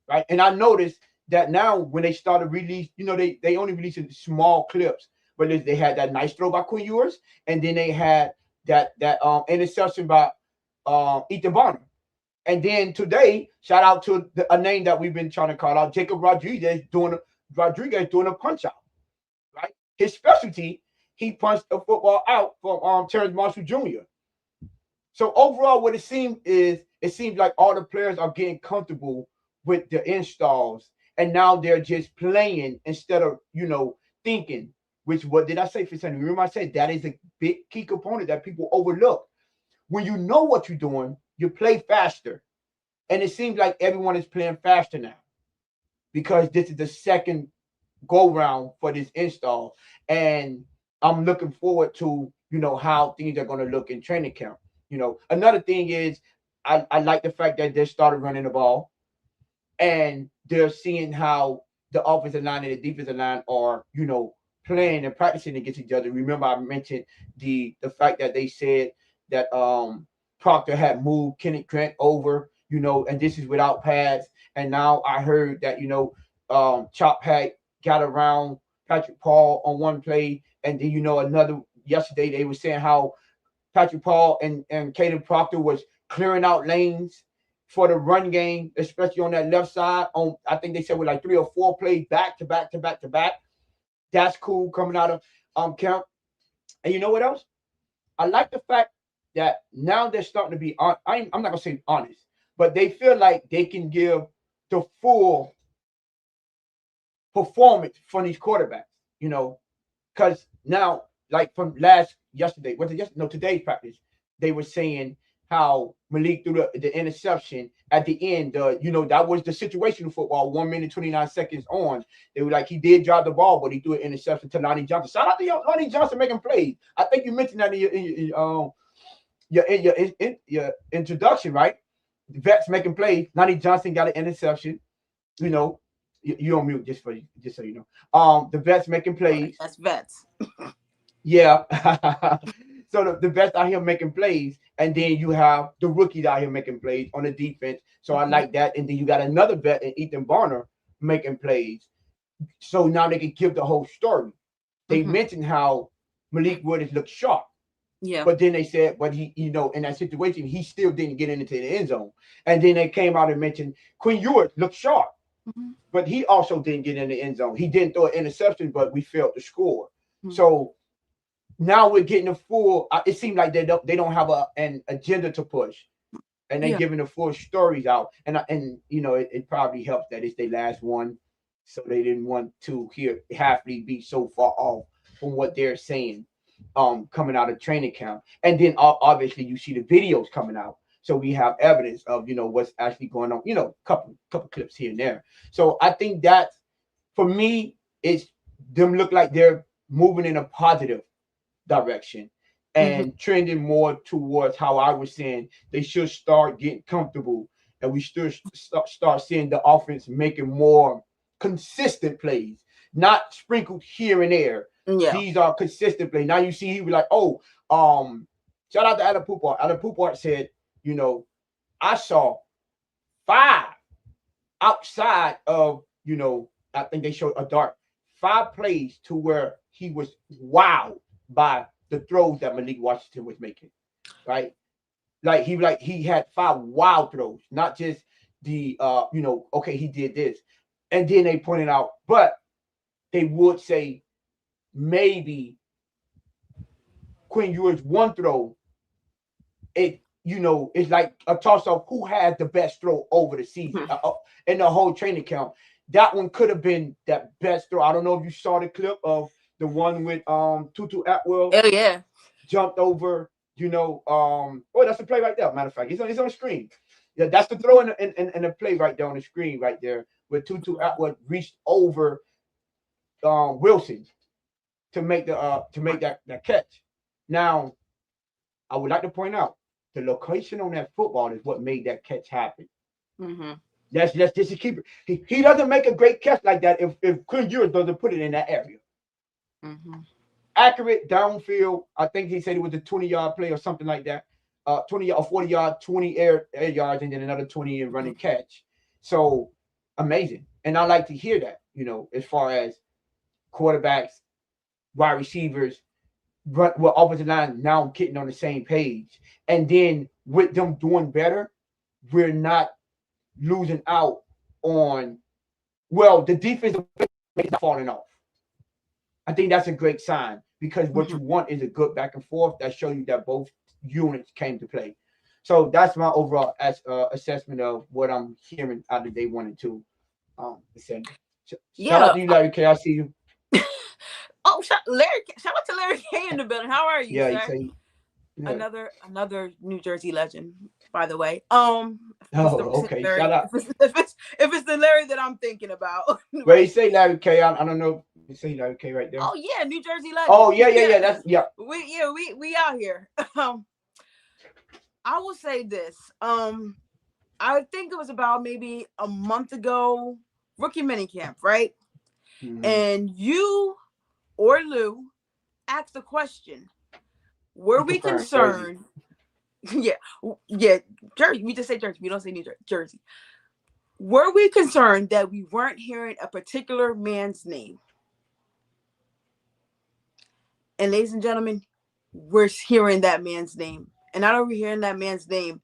right? And I noticed that now when they started release, they only releasing small clips, but they had that nice throw by Quinn Ewers, and then they had that interception by Ethan Bonner. And then today, shout out to a name that we've been trying to call out, Jacob Rodriguez doing a punch out, right? His specialty, he punched the football out from Terrence Marshall Jr. So overall, what it seems like all the players are getting comfortable with the installs, and now they're just playing instead of thinking. What did I say for something? Remember I said that is a big key component that people overlook. When you know what you're doing, you play faster. And it seems like everyone is playing faster now, because this is the second go round for this install. And I'm looking forward to, how things are going to look in training camp. Another thing is I like the fact that they started running the ball, and they're seeing how the offensive line and the defensive line are, playing and practicing against each other. Remember, I mentioned the fact that they said that Proctor had moved Kenneth Grant over, and this is without pads. And now I heard that Chop had got around Patrick Paul on one play, and then another yesterday they were saying how Patrick Paul and Caden Proctor was clearing out lanes for the run game, especially on that left side. On I think they said with like 3 or 4 plays back to back to back to back. That's cool coming out of camp. And you know what else? I like the fact that now they're starting to be on. I'm not gonna say honest, but they feel like they can give the full performance from these quarterbacks. Because now, like from yesterday, was it yesterday? No, today's practice, they were saying how Malik threw the interception at the end. That was the situational football, 1 minute 29 seconds on. They were like, he did drop the ball, but he threw an interception to Lonnie Johnson. Shout out to Lonnie Johnson making plays. I think you mentioned that in your introduction, right? The vets making plays. Lonnie Johnson got an interception. You on mute just so you know. The vets making plays. That's vets. Yeah. So the vets out here making plays, and then you have the rookies out here making plays on the defense. So I like that. And then you got another vet in Ethan Barner making plays. So now they can give the whole story. They mentioned how Malik Wood looked sharp. Yeah. But then they said, but he, in that situation, he still didn't get into the end zone. And then they came out and mentioned Quinn Ewers looked sharp. But he also didn't get in the end zone. He didn't throw an interception, but we failed to score. So now we're getting the full. It seems like they don't have an agenda to push, and they're giving the full stories out. And it probably helps that it's their last one, so they didn't want to hear Hafley be so far off from what they're saying, coming out of training camp. And then obviously you see the videos coming out. So we have evidence of what's actually going on. Couple clips here and there. So I think that for me, it's them look like they're moving in a positive direction and trending more towards how I was saying they should start getting comfortable, and we should start seeing the offense making more consistent plays, not sprinkled here and there. Yeah. These are consistent plays. Now you see he was like, shout out to Adam Poupart. Adam Poupart said, I saw 5 outside of, I think they showed a dart, 5 plays to where he was wowed by the throws that Malik Washington was making, right? He had 5 wild throws, not just the okay, he did this. And then they pointed out, but they would say maybe Quinn Ewers' one throw, it's like a toss of who had the best throw over the season in the whole training camp. That one could have been that best throw. I don't know if you saw the clip of the one with Tutu Atwell. Oh yeah. Jumped over, that's the play right there. Matter of fact, it's on the screen. Yeah, that's the throw in the play right there on the screen right there, where Tutu Atwell reached over Wilson to make that catch. Now, I would like to point out the location on that football is what made that catch happen. Let's just keep it. He doesn't make a great catch like that if Quinn Ewers doesn't put it in that area. Accurate downfield. I think he said it was a 20-yard play or something like that. 20 or 40 yard, 20 air yards, and then another 20 in running catch. So amazing. And I like to hear that, as far as quarterbacks, wide receivers, offensive line now getting on the same page. And then with them doing better, we're not losing out on, the defense is falling off. I think that's a great sign, because what you want is a good back and forth that show you that both units came to play. So that's my overall assessment of what I'm hearing out of day 1 and 2. Shout out to you, Larry K. I see you. Oh, shout out to Larry K in the building. How are you, Yeah, sir? Another New Jersey legend, by the way. Okay. Shout out. If it's the Larry that I'm thinking about. Well, you say Larry K. I don't know. You say Larry K. right there. Oh yeah, New Jersey legend. Oh yeah. That's We out here. I will say this. I think it was about maybe a month ago, rookie minicamp, right? Mm-hmm. And you or Lou asked the question: were You we confirmed Jersey. concerned? Yeah, yeah, Jersey. We just say Jersey. We don't say New Jersey. Were we concerned that we weren't hearing a particular man's name? And ladies and gentlemen, we're hearing that man's name. And not only hearing that man's name,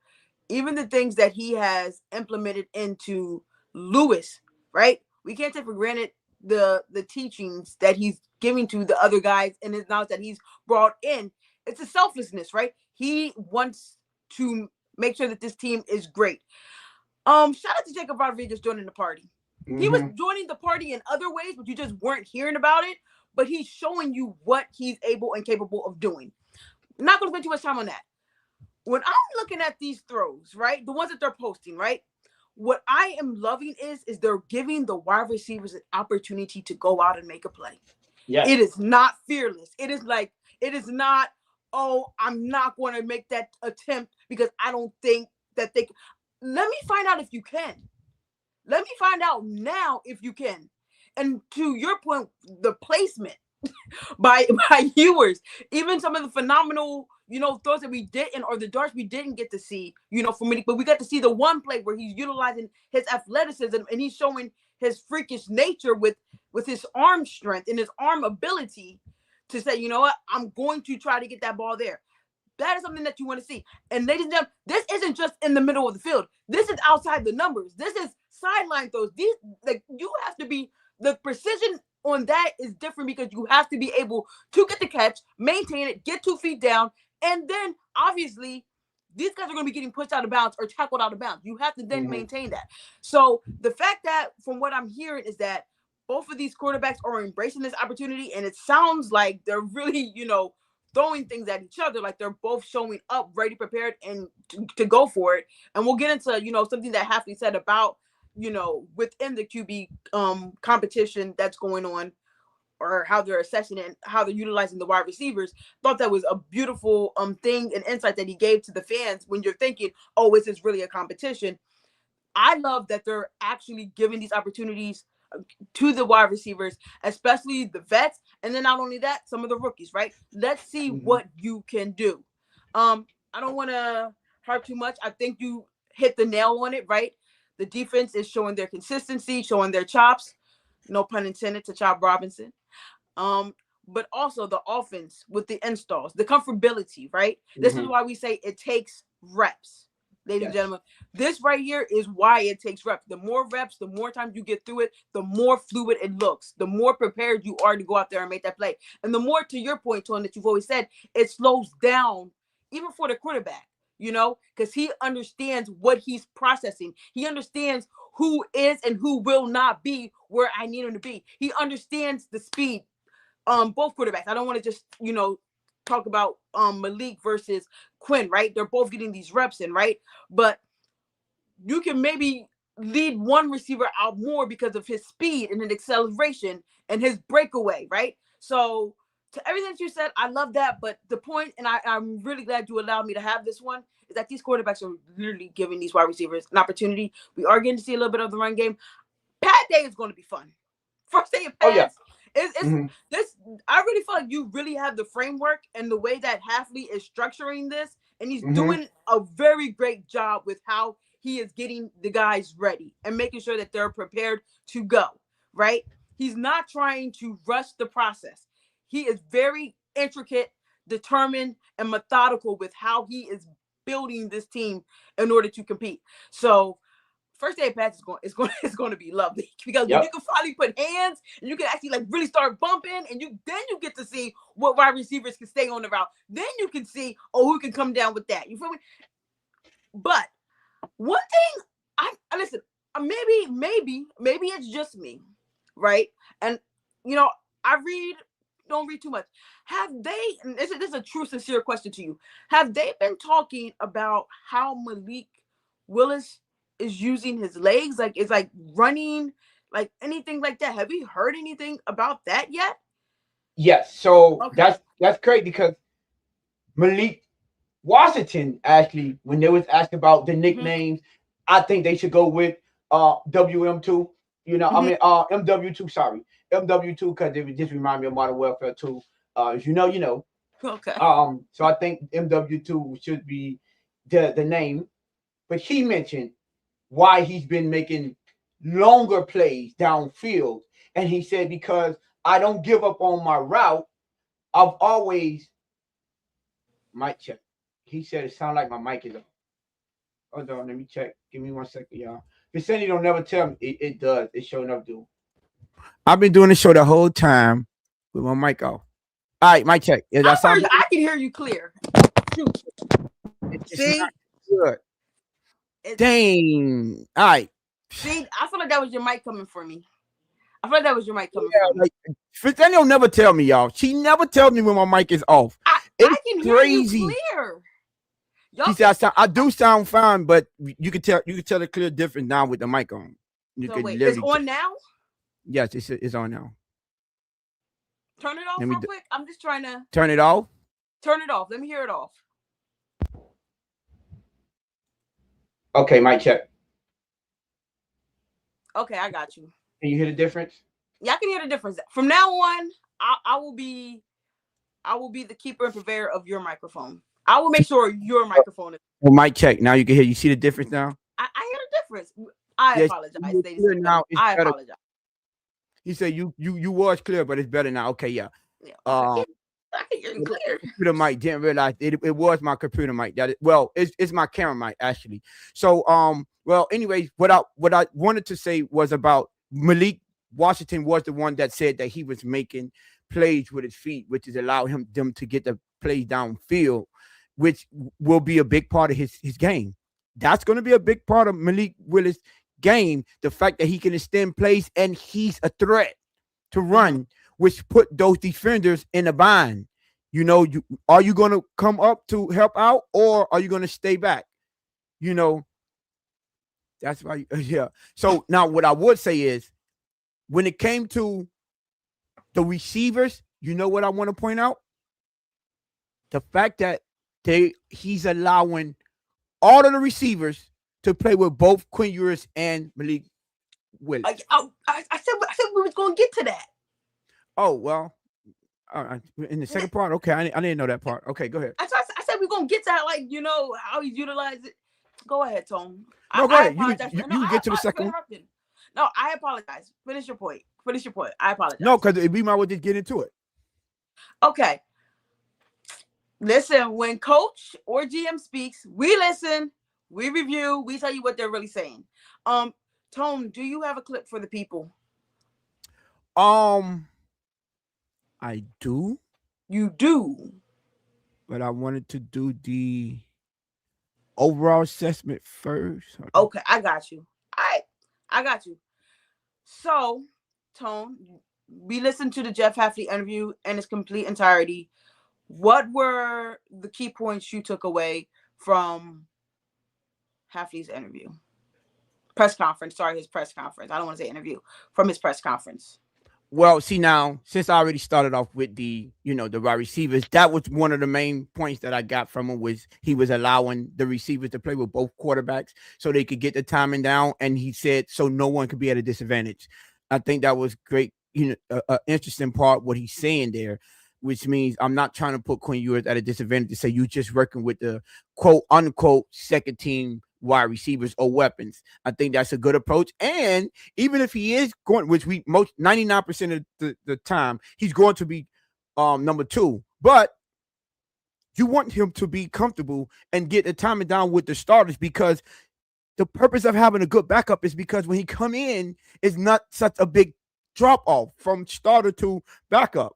even the things that he has implemented into Lewis, right? We can't take for granted the teachings that he's giving to the other guys and his knowledge that he's brought in. It's a selflessness, right? He wants to make sure that this team is great. Shout out to Jacob Rodriguez joining the party. He was Mm-hmm. joining the party in other ways, but you just weren't hearing about it. But he's showing you what he's able and capable of doing. Not going to spend too much time on that. When I'm looking at these throws, right, the ones that they're posting, right, what I am loving is they're giving the wide receivers an opportunity to go out and make a play. Yes. It is not fearless. It is not, oh, I'm not going to make that attempt because I don't think that they can. Let me find out if you can. Let me find out now if you can. And to your point, the placement by viewers, even some of the phenomenal, throws that we didn't, or the darts we didn't get to see, for many, but we got to see the one play where he's utilizing his athleticism and he's showing his freakish nature with his arm strength and his arm ability to say, you know what, I'm going to try to get that ball there. That is something that you want to see. And ladies and gentlemen, this isn't just in the middle of the field. This is outside the numbers. This is sideline throws. These, like, you have to be, the precision on that is different because you have to be able to get the catch, maintain it, get 2 feet down, and then obviously these guys are going to be getting pushed out of bounds or tackled out of bounds. You have to then Mm-hmm. maintain that. So the fact that, from what I'm hearing, is that both of these quarterbacks are embracing this opportunity, and it sounds like they're really, throwing things at each other, like they're both showing up ready, prepared, and to go for it. And we'll get into, something that Hafley said about, within the QB competition that's going on, or how they're assessing it and how they're utilizing the wide receivers. Thought that was a beautiful thing and insight that he gave to the fans when you're thinking, oh, is this really a competition? I love that they're actually giving these opportunities to the wide receivers, especially the vets, and then not only that, some of the rookies, right? Let's see Mm-hmm. what you can do. I don't want to harp too much. I think you hit the nail on it, right? The defense is showing their consistency, showing their chops. No pun intended to Chop Robinson. Um, but also the offense with the installs, the comfortability, right? This is Mm-hmm. why we say it takes reps, ladies and Yes. gentlemen. This right here is why it takes reps. The more reps, the more times you get through it, the more fluid it looks, the more prepared you are to go out there and make that play. And the more, to your point, Tony, that you've always said, it slows down even for the quarterback, because he understands what he's processing. He understands who is and who will not be where I need him to be. He understands the speed. Both quarterbacks. I don't want to just, talk about Malik versus Quinn, right? They're both getting these reps in, right? But you can maybe lead one receiver out more because of his speed and his acceleration and his breakaway, right? So to everything that you said, I love that. But the point, and I'm really glad you allowed me to have this one, is that these quarterbacks are literally giving these wide receivers an opportunity. We are getting to see a little bit of the run game. Pad day is going to be fun. First day of Oh yeah. pads. It's Mm-hmm. this. I really feel like you really have the framework and the way that Hafley is structuring this, and he's Mm-hmm. doing a very great job with how he is getting the guys ready and making sure that they're prepared to go. Right? He's not trying to rush the process. He is very intricate, determined, and methodical with how he is building this team in order to compete. So first day of pass is going to be lovely because when you Yep. can finally put hands and you can actually like really start bumping, and you get to see what wide receivers can stay on the route. Then you can see, oh, who can come down with that. You feel me? But one thing, I listen. Maybe it's just me, right? And you know, I don't read too much. Have they? And this is a true, sincere question to you. Have they been talking about how Malik Willis is using his legs? Like, is like running, like anything like that? Have you heard anything about that yet? Yes. So Okay. that's great because Malik. Washington actually, when they was asked about the Mm-hmm. nicknames, I think they should go with WM2. You know, I Mm-hmm. mean MW2. Sorry, MW2 because it would just remind me of Modern Warfare 2. If you know, you know. Okay. So I think MW2 should be the name. But he mentioned why he's been making longer plays downfield, and he said because I don't give up on my route. I've always mic check. He said it sounded like my mic is on. Hold on, let me check. Give me 1 second, y'all. Vicinity don't never tell me. It does. It sure enough do. I've been doing the show the whole time with my mic off. All right, mic check. Is that sound I can hear you clear. Shoot. it's not See, good. it, Dang. All right. see, I feel like that was your mic coming for me. I feel like that was your mic coming Yeah, for me. like Vicinity don't never tell me, y'all. She never tells me when my mic is off. I It's can hear crazy. you clear. Y'all She said I do sound fine, but you can tell the clear difference now with the mic on. You so could wait, it's literally on now? yes, it's on now. Turn it off Let me real quick. I'm just trying to turn it off. turn it off. Let me hear it off. Okay, mic check. Okay, I got you. Can you hear the difference? Yeah, I can hear the difference. From now on, I will be the keeper and purveyor of your microphone. I will make sure your microphone is. Well, mic check. Now you can hear. You see the difference now? I hear the difference. I Yes, apologize, you're ladies clear and now. gentlemen. It's I better. apologize. He said you was clear, but it's better now. Okay, yeah. Yeah, Um, I can hear you clear. computer mic didn't realize it was my computer mic. It's my camera mic actually. So well, anyways, what I wanted to say was about Malik Washington was the one that said that he was making plays with his feet, which is allow them to get the plays downfield, which will be a big part of his game. That's going to be a big part of Malik Willis' game. The fact that he can extend plays and he's a threat to run, which put those defenders in a bind. You know, are you going to come up to help out or are you going to stay back? You know, that's why. Yeah. So now what I would say is when it came to the receivers, you know what I want to point out? The fact that he's allowing all of the receivers to play with both Quinn Ewers and Malik Willis. I said we was gonna get to that. Oh well, in the second part, okay, I didn't know that part. Okay, go ahead. I said we're gonna get to that, like how he utilized it. Go ahead, Tom. No, go ahead. You can get to the I second one. No, I apologize. Finish your point. I apologize. No, because we might well just get into it. Okay. Listen, when coach or GM speaks, we listen, we review, we tell you what they're really saying. Tone, do you have a clip for the people? I do. You do. But I wanted to do the overall assessment first. Okay, I got you. I got you. So, Tone, we listened to the Jeff Hafley interview in its complete entirety. What were the key points you took away from Hafley's interview? Press conference. Sorry, his press conference. I don't want to say interview. From his press conference. Well, see now, since I already started off with the wide receivers, that was one of the main points that I got from him was he was allowing the receivers to play with both quarterbacks so they could get the timing down. And he said so no one could be at a disadvantage. I think that was great. Interesting part what he's saying there, which means I'm not trying to put Quinn Ewers at a disadvantage to say you just working with the quote unquote second team wide receivers or weapons. I think that's a good approach. And even if he is going, which we most 99% of the time, he's going to be number two. But you want him to be comfortable and get the timing down with the starters because the purpose of having a good backup is because when he come in, it's not such a big drop off from starter to backup.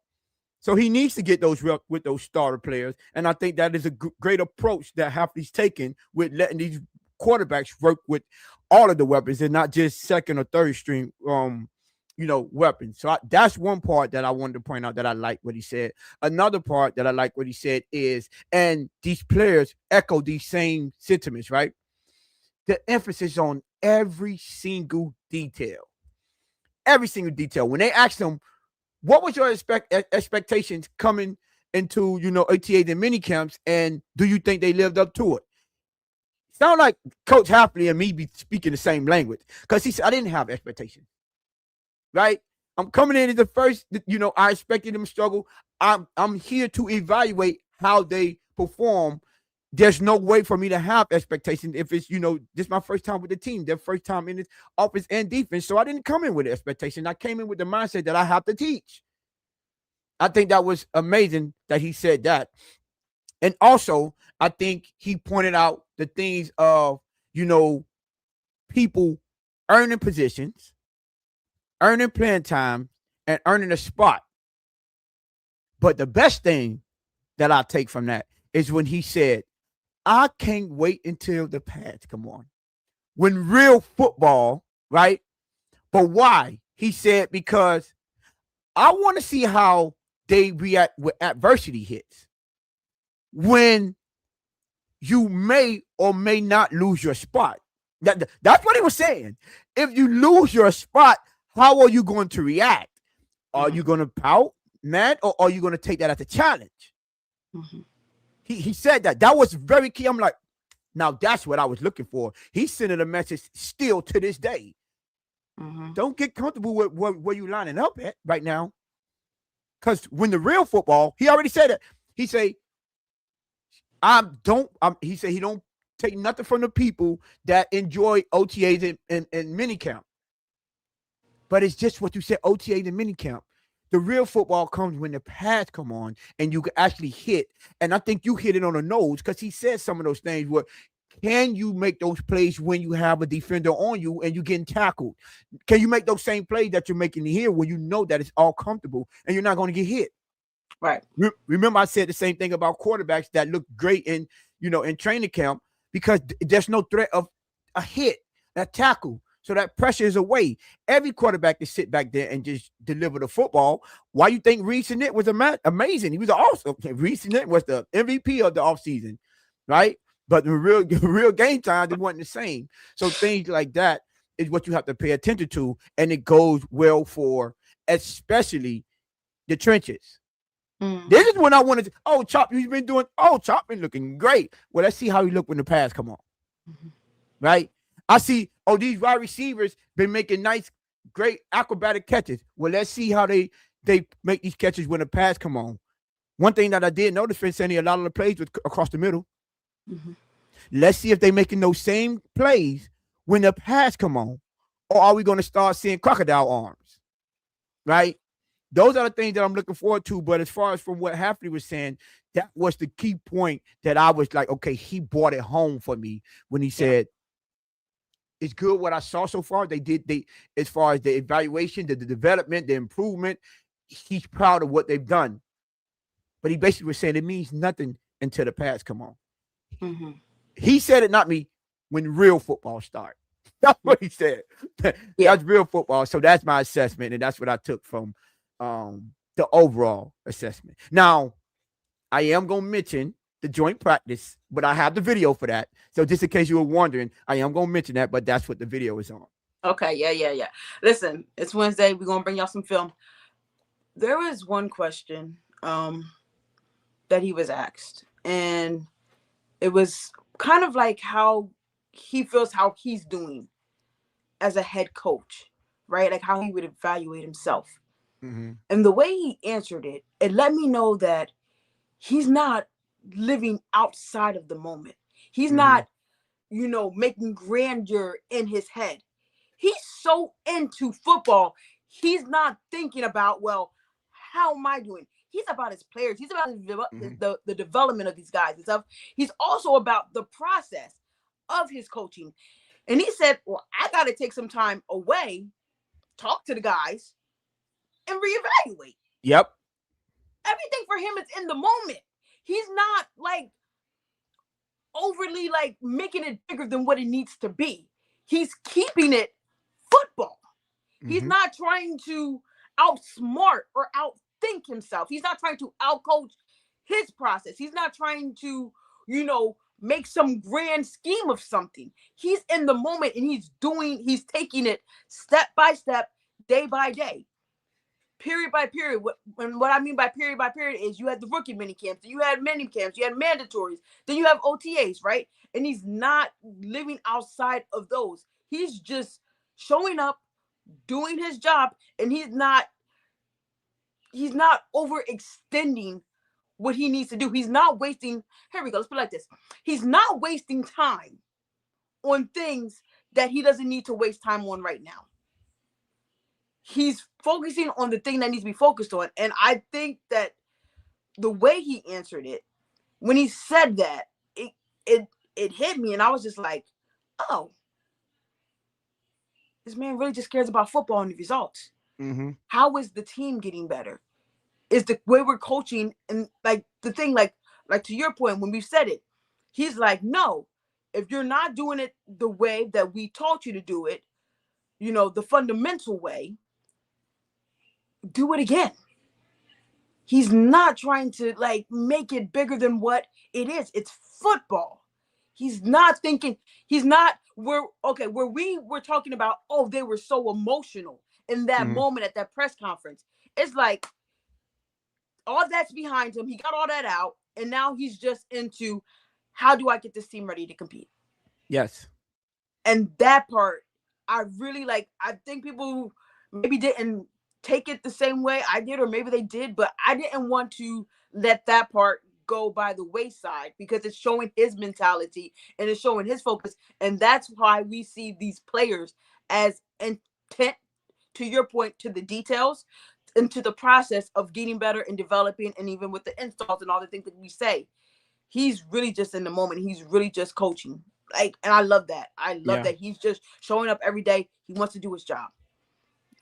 So he needs to get those reps with those starter players. And I think that is a great approach that Hafley's taken with letting these quarterbacks work with all of the weapons and not just second or third string weapons. So that's one part that I wanted to point out that I like what he said. Another part that I like what he said is, and these players echo these same sentiments, right? The emphasis on every single detail. Every single detail. When they asked him, what was your expectations coming into, OTAs and mini camps, and do you think they lived up to it? Sound like Coach Hafley and me be speaking the same language, because he said I didn't have expectations, right? I'm coming in as the first, I expected them to struggle. I'm here to evaluate how they perform. There's no way for me to have expectations if it's, this is my first time with the team, their first time in this offense and defense. So I didn't come in with expectations. I came in with the mindset that I have to teach. I think that was amazing that he said that. And also, I think he pointed out the things of, people earning positions, earning playing time, and earning a spot. But the best thing that I take from that is when he said, I can't wait until the pads come on. When real football, right? But why? He said, because I want to see how they react when adversity hits. When you may or may not lose your spot. That's what he was saying. If you lose your spot, how are you going to react? Are you going to pout, mad, or are you going to take that as a challenge? Mm-hmm. He said that. That was very key. I'm like, now that's what I was looking for. He's sending a message still to this day. Mm-hmm. Don't get comfortable with where you're lining up at right now. Because when the real football, he already said it. He said, he said he don't take nothing from the people that enjoy OTAs and minicamp. But it's just what you said, OTAs and minicamp. The real football comes when the pads come on and you can actually hit. And I think you hit it on the nose, because he said some of those things where, can you make those plays when you have a defender on you and you're getting tackled? Can you make those same plays that you're making here when you know that it's all comfortable and you're not going to get hit? Right. Remember, I said the same thing about quarterbacks that look great in training camp, because there's no threat of a hit, a tackle. So that pressure is away. Every quarterback can sit back there and just deliver the football. Why you think Reese Sinnett was amazing? He was awesome. Reese Sinnett was the MVP of the offseason, right? But the real game time, they wasn't the same. So things like that is what you have to pay attention to, and it goes well for especially the trenches. Mm. This is when I wanted to, Chop, you've been doing, Chop been looking great. Well, let's see how he look when the pass come on. Mm-hmm. Right? I see, these wide receivers been making nice, great acrobatic catches. Well, let's see how they make these catches when the pass come on. One thing that I did notice, Sandy, a lot of the plays was across the middle. Mm-hmm. Let's see if they making those same plays when the pass come on. Or are we going to start seeing crocodile arms? Right? Those are the things that I'm looking forward to. But as far as from what Hafley was saying, that was the key point that I was like, okay, he brought it home for me when he said, it's good what I saw so far. They as far as the evaluation, the development, the improvement, he's proud of what they've done. But he basically was saying it means nothing until the pads come on. Mm-hmm. He said it, not me, when real football starts. That's what he said. That's real football. So that's my assessment, and that's what I took from the overall assessment. Now, I am going to mention the joint practice, but I have the video for that. So just in case you were wondering, I am going to mention that, but that's what the video is on. Okay, yeah. Listen, it's Wednesday. We're going to bring y'all some film. There was one question that he was asked, and it was kind of like how he feels, how he's doing as a head coach, right? Like how he would evaluate himself. Mm-hmm. And the way he answered it, it let me know that he's not living outside of the moment. He's not, making grandeur in his head. He's so into football. He's not thinking about, well, how am I doing? He's about his players. He's about the development of these guys and stuff. He's also about the process of his coaching. And he said, well, I got to take some time away, talk to the guys, and reevaluate. Yep. Everything for him is in the moment. He's not like overly like making it bigger than what it needs to be. He's keeping it football. Mm-hmm. He's not trying to outsmart or outthink himself. He's not trying to outcoach his process. He's not trying to, make some grand scheme of something. He's in the moment and he's taking it step by step, day by day. period by period. What I mean by period is you had the rookie mini camps, then you had mini camps, you had mandatories, then you have OTAs, right? And he's not living outside of those. He's just showing up, doing his job, and he's not overextending what he needs to do. He's not wasting. Here we go. Let's put it like this. He's not wasting time on things that he doesn't need to waste time on right now. He's focusing on the thing that needs to be focused on. And I think that the way he answered it, when he said that, it it hit me, and I was just like, oh, this man really just cares about football and the results. Mm-hmm. How is the team getting better? Is the way we're coaching, and like the thing, like to your point, when we said it, he's like, no, if you're not doing it the way that we taught you to do it, the fundamental way, do it again. He's not trying to like make it bigger than what it is. It's football. He's not thinking, where we were talking about, oh, they were so emotional in that Mm-hmm. moment at that press conference. It's like all that's behind him. He got all that out, and now he's just into, how do I get this team ready to compete? Yes. And that part, I really like. I think people maybe didn't take it the same way I did, or maybe they did, but I didn't want to let that part go by the wayside, because it's showing his mentality and it's showing his focus. And that's why we see these players as intent, to your point, to the details, into the process of getting better and developing, and even with the installs and all the things that we say, he's really just in the moment. He's really just coaching. Like, and I love that. I love Yeah. that he's just showing up every day. He wants to do his job.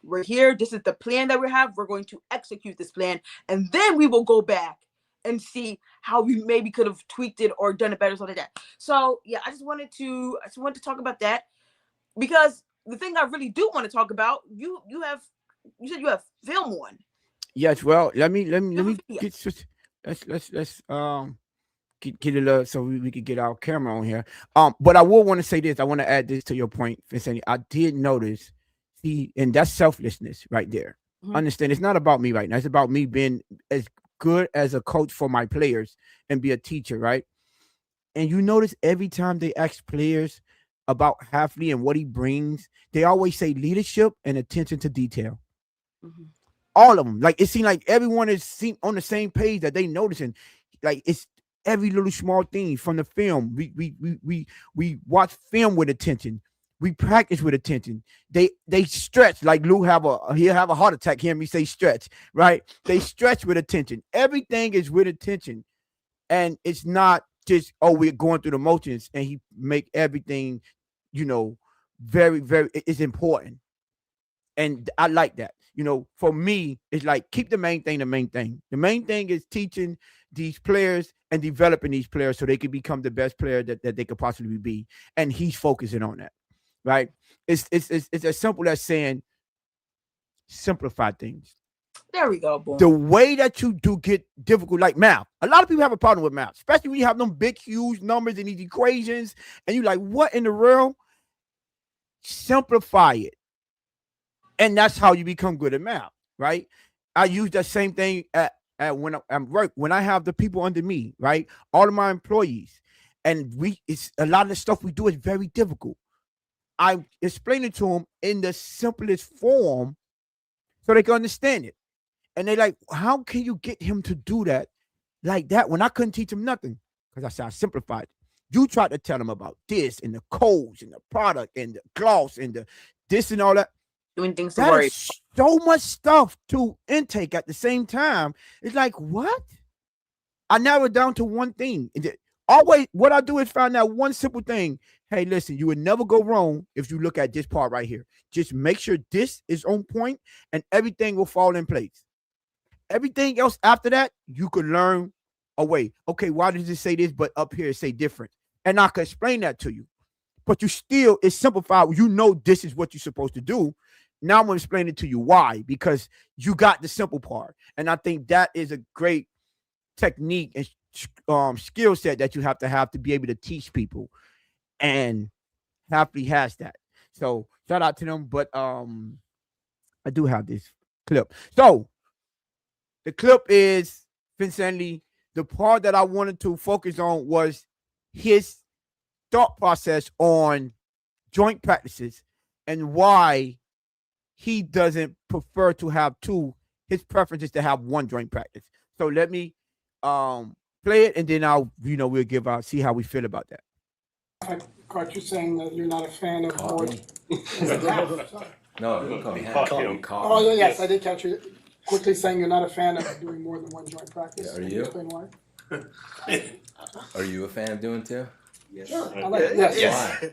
We're here. This is the plan that we have. We're going to execute this plan, and then we will go back and see how we maybe could have tweaked it or done it better, something like that. So yeah, I just wanted to talk about that, because the thing I really do want to talk about, you said you have film on. Yes. Well, let me Yeah. get let's get it up so we could get our camera on here. But I will want to say this. I want to add this to your point, Vincent. I did notice, see, and that's selflessness right there. Mm-hmm. Understand? It's not about me right now. It's about me being as good as a coach for my players and be a teacher, right? And you notice every time they ask players about Hafley and what he brings, they always say leadership and attention to detail. Mm-hmm. All of them. Like it seems like everyone is on the same page that they noticing. Like it's every little small thing from the film. We watch film with attention. We practice with attention. They stretch. Like he'll have a heart attack hearing me say stretch, right? They stretch with attention. Everything is with attention. And it's not just, oh, we're going through the motions, and he make everything, very, very, it's important. And I like that. For me, it's like keep the main thing the main thing. The main thing is teaching these players and developing these players so they can become the best player that they could possibly be. And he's focusing on that. Right? It's as simple as saying simplify things. There we go. The Boom. way that you do get difficult, like math. A lot of people have a problem with math, especially when you have them big, huge numbers and these equations, and you're like, what in the world? Simplify it. And that's how you become good at math, right? I use that same thing at when I'm work, when I have the people under me, right? All of my employees. And it's a lot of the stuff we do is very difficult. I explain it to them in the simplest form so they can understand it. And they're like, how can you get him to do that like that when I couldn't teach him nothing? Because I said, I simplified. You tried to tell him about this and the codes and the product and the gloss and the this and all that. Doing things to That worry. is so much stuff to intake at the same time. It's like, what? I narrow it down to one thing. Always, what I do is find out one simple thing. Hey, listen, you would never go wrong if you look at this part right here. Just make sure this is on point and everything will fall in place. Everything else after that, you could learn away. Okay, why does it say this, but up here it say different? And I can explain that to you. But it's simplified. You know this is what you're supposed to do. Now I'm going to explain it to you why, because you got the simple part. And I think that is a great technique and skill set that you have to be able to teach people. And Hafley has that. So shout out to them. But I do have this clip. So the clip is Vincently. The part that I wanted to focus on was his thought process on joint practices and why he doesn't prefer to have two. His preference is to have one joint practice. So let me play it, and then we'll give out, see how we feel about that. I caught you saying that you're not a fan of more. No, don't call me Oh, yes, I did catch you quickly saying you're not a fan of doing more than one joint practice. Yeah, are Can you? explain why? Are you a fan of doing two? Yes. Sure, I like it. Yes. Why?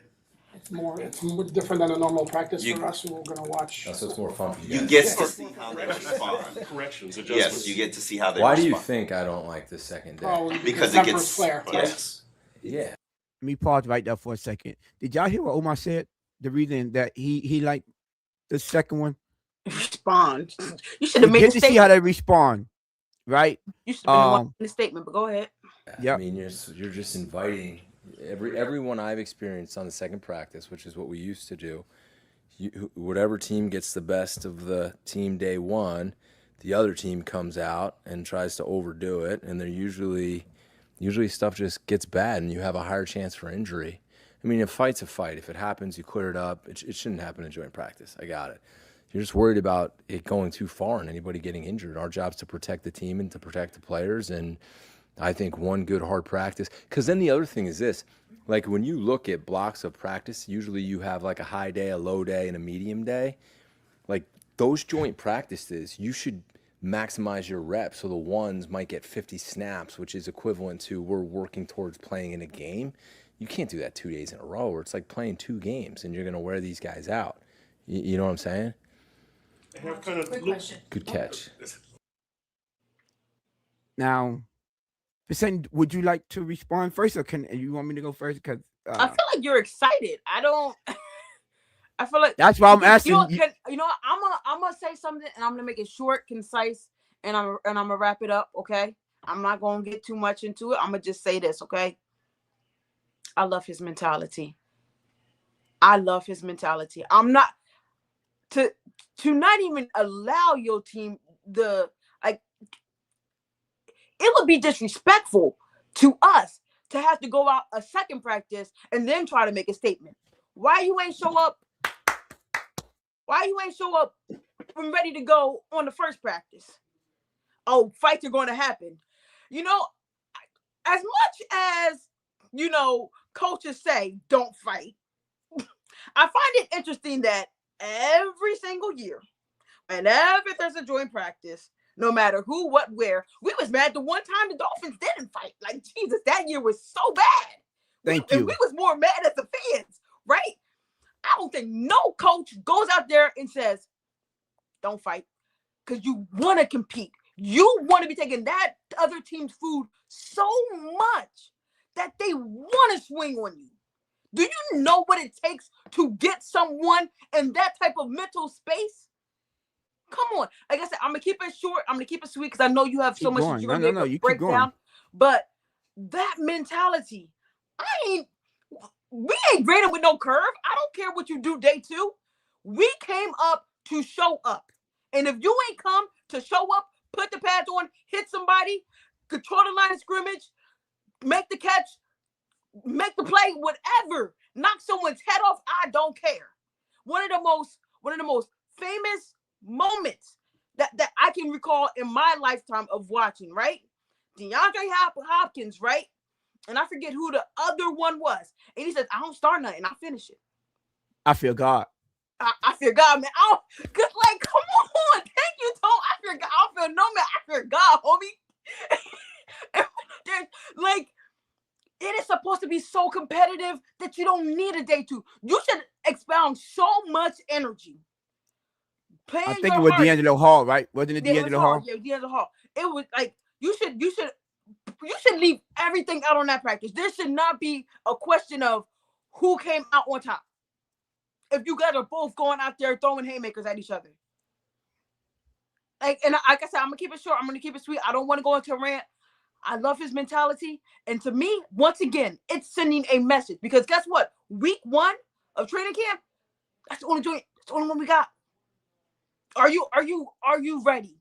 It's more different than a normal practice for us who are gonna watch. Oh, so it's more fun for you. You get to see how they respond. Corrections, adjustments. Yes, you get to see how they Why respond. do you think I don't like the second day? Oh, Because the it temper gets flare. yes. Yeah. Let me pause right there for a second. Did y'all hear what Omar said? The reason that he liked the second one? Respond. You should have You made a get to see how statement. they respond, right? You should have been one in the statement, but go ahead. Yep. I mean, you're just inviting everyone I've experienced on the second practice, which is what we used to do. Whatever team gets the best of the team day one, the other team comes out and tries to overdo it, and they're usually stuff just gets bad, and you have a higher chance for injury. I mean, a fight's a fight. If it happens, you clear it up. It shouldn't happen in joint practice. I got it. You're just worried about it going too far and anybody getting injured. Our job's to protect the team and to protect the players, and I think one good hard practice. Because then the other thing is this. Like when you look at blocks of practice, usually you have like a high day, a low day, and a medium day. Like those joint practices, you should maximize your reps. So the ones might get 50 snaps, which is equivalent to we're working towards playing in a game. You can't do that 2 days in a row, or it's like playing two games and you're going to wear these guys out. You know what I'm saying? I have kind of Quick question. Good catch. Now, Vicente, would you like to respond first, or can you want me to go first? Because I feel like you're excited. I don't. I feel like that's why I'm asking. I'm gonna say something, and I'm gonna make it short, concise, and I'm gonna wrap it up. Okay, I'm not gonna get too much into it. I'm gonna just say this. Okay, I love his mentality. I'm not to not even allow your team it would be disrespectful to us to have to go out a second practice and then try to make a statement. Why you ain't show up? Why you ain't show up when ready to go on the first practice? Oh, fights are going to happen. You know, as much as, coaches say, don't fight. I find it interesting that every single year, whenever there's a joint practice, no matter who, what, where, we was mad the one time the Dolphins didn't fight. Like, Jesus, that year was so bad. Thank you. And we was more mad as the fans, right? I don't think no coach goes out there and says, don't fight, because you want to compete. You want to be taking that other team's food so much that they want to swing on you. Do you know what it takes to get someone in that type of mental space? Come on. Like I said, I'm going to keep it short. I'm going to keep it sweet because I know you have so much that you're going to break down. But that mentality, we ain't grading with no curve. I don't care what you do day two. We came up to show up. And if you ain't come to show up, put the pads on, hit somebody, control the line of scrimmage, make the catch, make the play, whatever, knock someone's head off, I don't care. One of the most famous moments that I can recall in my lifetime of watching, right? DeAndre Hopkins, right? And I forget who the other one was. And he says, I don't start nothing, I finish it. I feel God. I fear God, man. Cause like, come on, thank you, Tom. I fear God. I don't feel no man. I fear God, homie. Like, it is supposed to be so competitive that you don't need a day two. You should expound so much energy. I think it was D'Angelo Hall, right? Wasn't it D'Angelo Hall? Yeah, D'Angelo Hall. It was like you should leave everything out on that practice. There should not be a question of who came out on top. If you guys are both going out there throwing haymakers at each other. Like I said, I'm going to keep it short. I'm going to keep it sweet. I don't want to go into a rant. I love his mentality. And to me, once again, it's sending a message. Because guess what? Week 1 of training camp, that's the only one we got. Are you ready?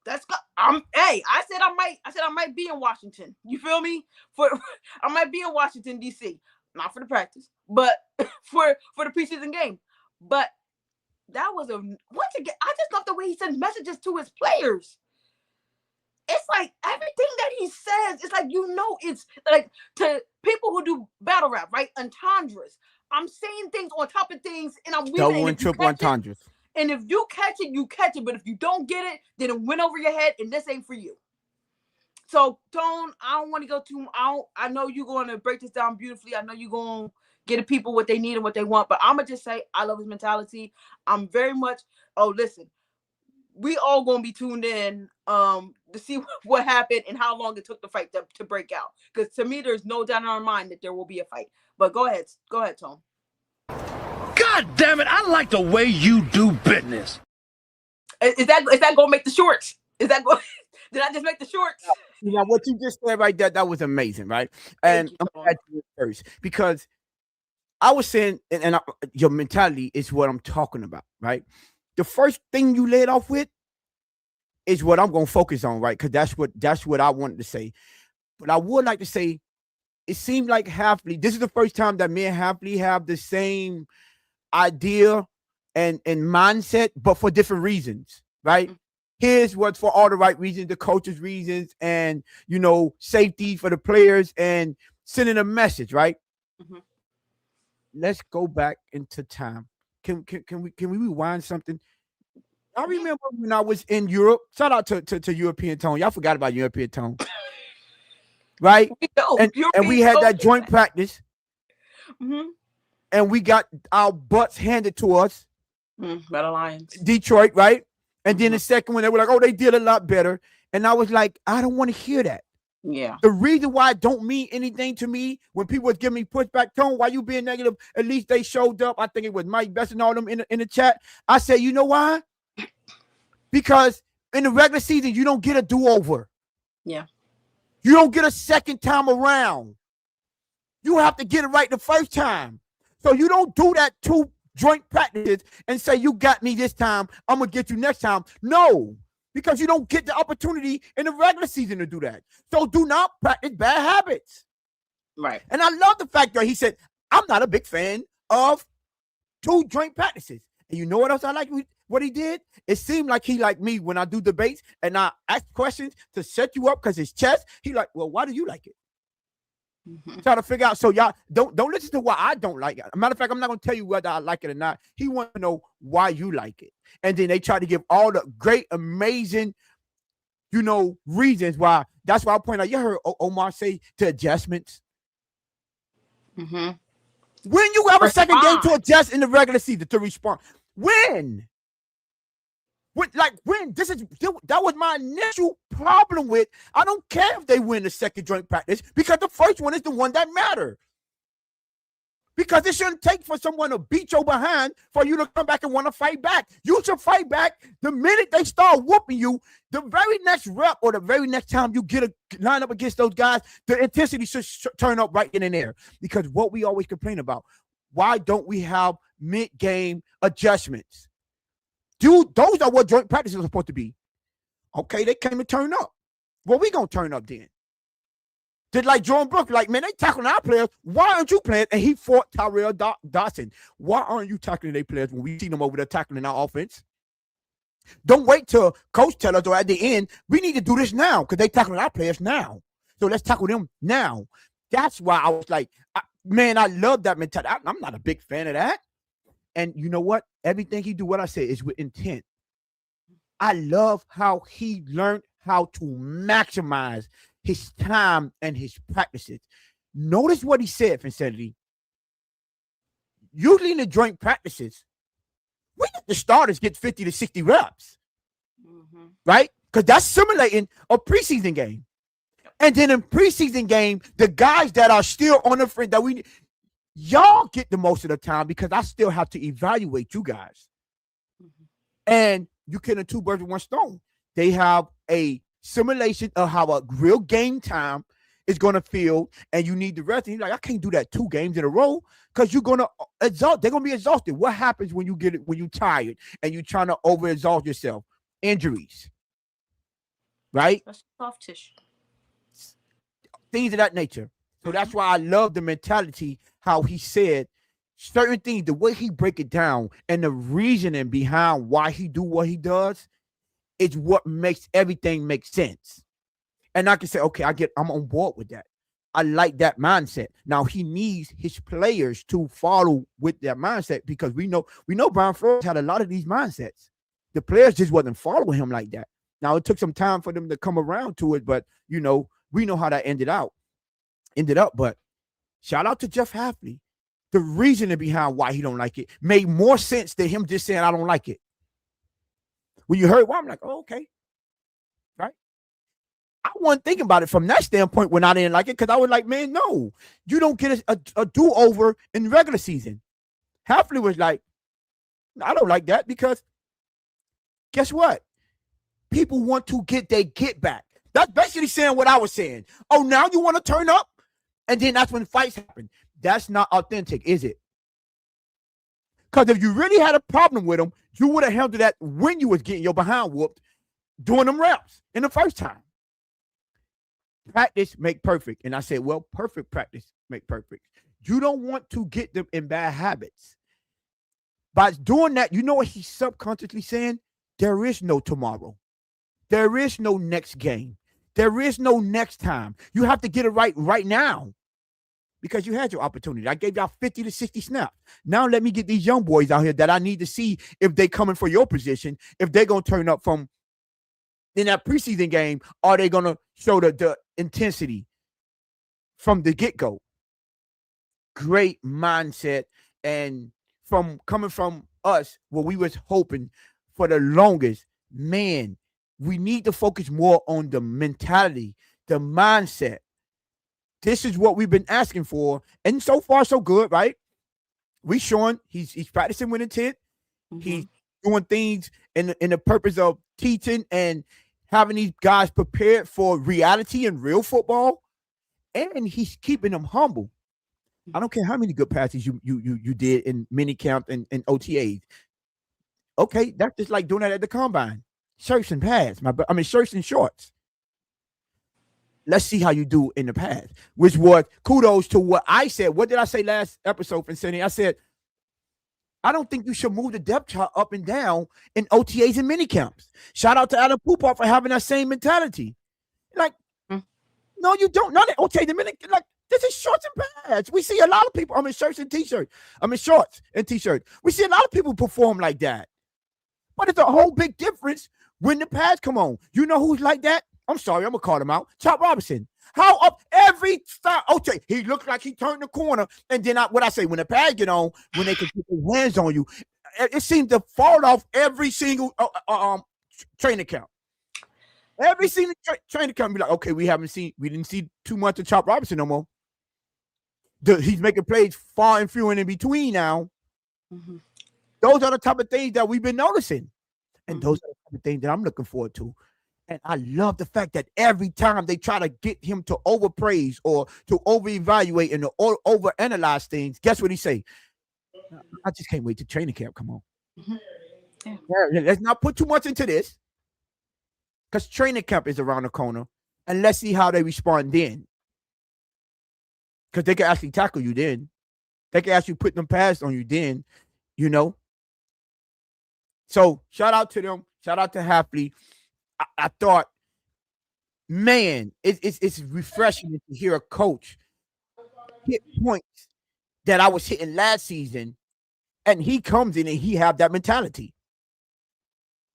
I said I might be in Washington. You feel me? I might be in Washington D.C. Not for the practice, but for the preseason game. But that was once again. I just love the way he sends messages to his players. It's like everything that he says, it's like, it's like to people who do battle rap, right? Entendres. I'm saying things on top of things, and I'm Double weaving and triple entendres. And if you catch it, you catch it. But if you don't get it, then it went over your head, and this ain't for you. So, Tone, I don't want to go too. I know you're going to break this down beautifully. I know you're going to get the people what they need and what they want. But I'm gonna just say I love his mentality. I'm very much. Oh, listen. We all gonna be tuned in to see what happened and how long it took the fight to break out. Because to me, there's no doubt in our mind that there will be a fight. But go ahead, Tom. God damn it! I like the way you do business. Is that gonna make the shorts? Is that going? Did I just make the shorts? You know what you just said right there? That was amazing, right? And I'm glad you went first because I was saying, and your mentality is what I'm talking about, right? The first thing you laid off with is what I'm gonna focus on, right? Because that's what I wanted to say. But I would like to say, it seemed like Hafley. This is the first time that me and Hafley have the same idea and mindset, but for different reasons, right? His was for all the right reasons, the coach's reasons, and safety for the players and sending a message, right? Mm-hmm. Let's go back into time. Can we rewind something? I remember when I was in Europe. Shout out to European Tone. Y'all forgot about European Tone, right? And we had that joint practice, and we got our butts handed to us. Battle Lions, Detroit, right? And then the second one, they were like, "Oh, they did a lot better." And I was like, "I don't want to hear that." Yeah. The reason why it don't mean anything to me when people was giving me pushback, Tone, why you being negative? At least they showed up. I think it was Mike Best and all them in the chat. I said, you know why? Because in the regular season, you don't get a do-over. Yeah. You don't get a second time around. You have to get it right the first time. So you don't do that 2 joint practices and say, you got me this time, I'm going to get you next time. No. Because you don't get the opportunity in the regular season to do that. So do not practice bad habits. Right. And I love the fact that he said, I'm not a big fan of 2 joint practices. And you know what else I like what he did? It seemed like he like me when I do debates and I ask questions to set you up because it's chess. He like, well, why do you like it? Try to figure out. So y'all don't listen to why I don't like it. As a matter of fact, I'm not going to tell you whether I like it or not. He wants to know why you like it. And then they try to give all the great, amazing, reasons why. That's why I point out, you heard Omar say to adjustments. Mm-hmm. When you have a second game to adjust in the regular season to respond. When? That was my initial problem with. I don't care if they win the second joint practice because the first one is the one that matters. Because it shouldn't take for someone to beat your behind for you to come back and want to fight back. You should fight back the minute they start whooping you. The very next rep or the very next time you get a line up against those guys, the intensity should turn up right in there. Because what we always complain about, why don't we have mid-game adjustments? Dude, those are what joint practices are supposed to be. Okay, they came to turn up. Well, we going to turn up then. Just like Jordan Brooks, like, man, they tackling our players. Why aren't you playing? And he fought Tyrell Dawson. Why aren't you tackling their players when we see them over there tackling our offense? Don't wait till coach tell us or at the end, we need to do this now because they tackling our players now. So let's tackle them now. That's why I was like, I love that mentality. I'm not a big fan of that. And you know what? Everything he do, what I say, is with intent. I love how he learned how to maximize his time and his practices. Notice what he said, Vincenti. Usually in the joint practices, we let the starters get 50 to 60 reps, right? Because that's simulating a preseason game. And then in preseason game, the guys that are still on the front that y'all get the most of the time because I still have to evaluate you guys. And you killing 2 birds with 1 stone. They have a simulation of how a real game time is going to feel, and you need the rest. And you're like, I can't do that 2 games in a row because you're gonna exhaust. They're gonna be exhausted. What happens when you tired and you're trying to overexhaust yourself? Injuries, right? That's soft tissue. Things of that nature. So that's why I love the mentality, how he said certain things, the way he break it down, and the reasoning behind why he do what he does is what makes everything make sense. And I can say, okay, I'm on board with that. I like that mindset. Now he needs his players to follow with that mindset, because we know Brian Flores had a lot of these mindsets. The players just wasn't following him like that. Now it took some time for them to come around to it, but we know how that ended up. But shout out to Jeff Hafley. The reasoning behind why he don't like it made more sense than him just saying I don't like it. When you heard why, I'm like, oh, okay. Right? I wasn't thinking about it from that standpoint when I didn't like it, because I was like, man, no, you don't get a do-over in the regular season. Hafley was like, I don't like that, because guess what? People want to get their get back. That's basically saying what I was saying. Oh, now you want to turn up? And then that's when fights happen. That's not authentic, is it? Because if you really had a problem with them, you would have handled that when you was getting your behind whooped doing them reps in the first time. Practice make perfect. And I said, well, perfect practice make perfect. You don't want to get them in bad habits. By doing that, you know what he's subconsciously saying? There is no tomorrow. There is no next game. There is no next time. You have to get it right now, because you had your opportunity. I gave y'all 50 to 60 snaps. Now let me get these young boys out here that I need to see if they coming for your position, if they're going to turn up from in that preseason game. Are they going to show the intensity from the get-go? Great mindset. And coming from us, what we was hoping for the longest, man, we need to focus more on the mentality, the mindset. This is what we've been asking for, and so far so good, right? We showing he's practicing with intent. He's doing things in the purpose of teaching and having these guys prepared for reality and real football, and he's keeping them humble. I don't care how many good passes you did in mini camp and OTAs. Okay, that's just like doing that at the combine. Shirts and pads, shirts and shorts. Let's see how you do in the past, which was kudos to what I said. What did I say last episode, Vincenti? I said, I don't think you should move the depth chart up and down in OTAs and mini camps. Shout out to Adam Poupart for having that same mentality. Like, no, you don't. Not at OTAs and mini. Like, this is shorts and pads. We see a lot of people. Shirts and t-shirts. Shorts and t-shirts. We see a lot of people perform like that. But it's a whole big difference when the pads come on. You know who's like that? I'm sorry, I'm going to call him out. Chop Robinson. How up every start? Okay, he looked like he turned the corner. And then when the pads get on, when they can put their hands on you, it seemed to fall off every single training camp. Every single training camp be like, okay, we didn't see too much of Chop Robinson no more. He's making plays far and few and in between now. Those are the type of things that we've been noticing. And those are the type of things that I'm looking forward to. And I love the fact that every time they try to get him to overpraise or to over-evaluate and to over-analyze things, guess what he say? I just can't wait to training camp. Come on. Yeah, let's not put too much into this, because training camp is around the corner. And let's see how they respond then. Because they can actually tackle you then. They can actually put them pads on you then, you know. So shout out to them. Shout out to Hafley. I thought, man, it's refreshing to hear a coach hit points that I was hitting last season, and he comes in and he have that mentality.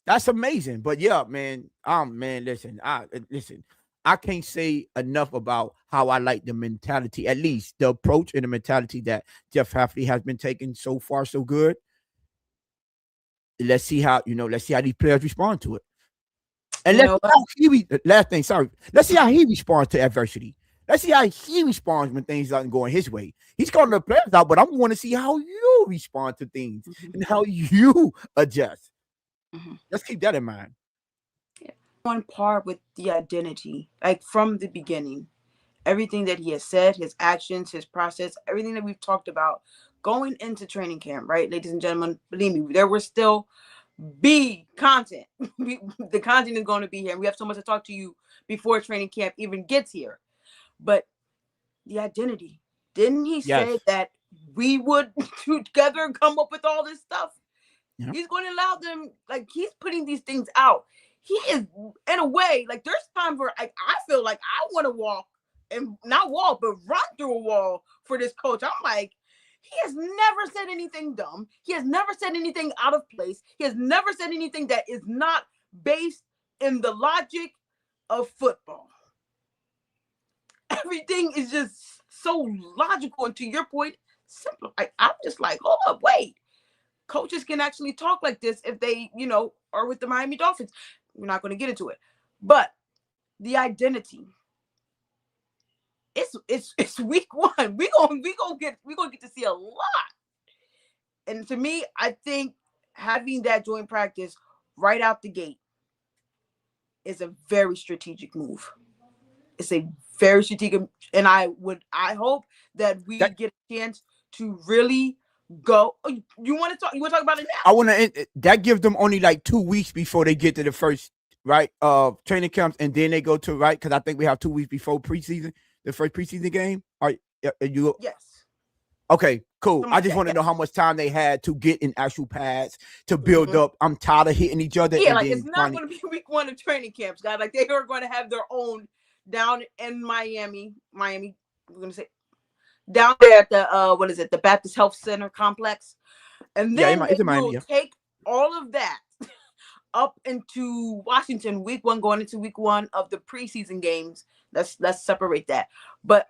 That's amazing. But yeah, man, listen, I can't say enough about how I like the mentality, at least the approach and the mentality that Jeff Hafley has been taking so far so good. Let's see how these players respond to it. And let's see how he responds to adversity. Let's see how he responds when things aren't going his way. He's calling the players out, but I want to see how you respond to things and how you adjust. Let's keep that in mind. Yeah. On par with the identity, like from the beginning, everything that he has said, his actions, his process, everything that we've talked about going into training camp, right, ladies and gentlemen, believe me, there was still content. The content is going to be here. And we have so much to talk to you before training camp even gets here. But the identity, didn't he say that we would together come up with all this stuff? Yeah. He's going to allow them, like, he's putting these things out. He is, in a way, like, there's times where I feel like I want to walk and not walk, but run through a wall for this coach. I'm like, he has never said anything dumb. He has never said anything out of place. He has never said anything that is not based in the logic of football. Everything is just so logical. And to your point, simple. I'm just like, hold up, wait. Coaches can actually talk like this if they, are with the Miami Dolphins. We're not going to get into it. But the identity. It's week one. We gonna get to see a lot. And to me, I think having that joint practice right out the gate is a very strategic move. It's a very strategic, and I hope that we get a chance to really go. You want to talk? You want to talk about it now? I want to. That gives them only like 2 weeks before they get to the first training camps, and then they go to because I think we have 2 weeks before preseason. The first preseason game? Are you? Yes. Okay, cool. I just want to know how much time they had to get in actual pads to build up. I'm tired of hitting each other. Yeah, like it's not going to be week one of training camps, guys. Like they are going to have their own down in Miami. We're going to say down there at the the Baptist Health Center complex, and then it's in Miami. Take all of that up into Washington week one, going into week one of the preseason games. Let's separate that. But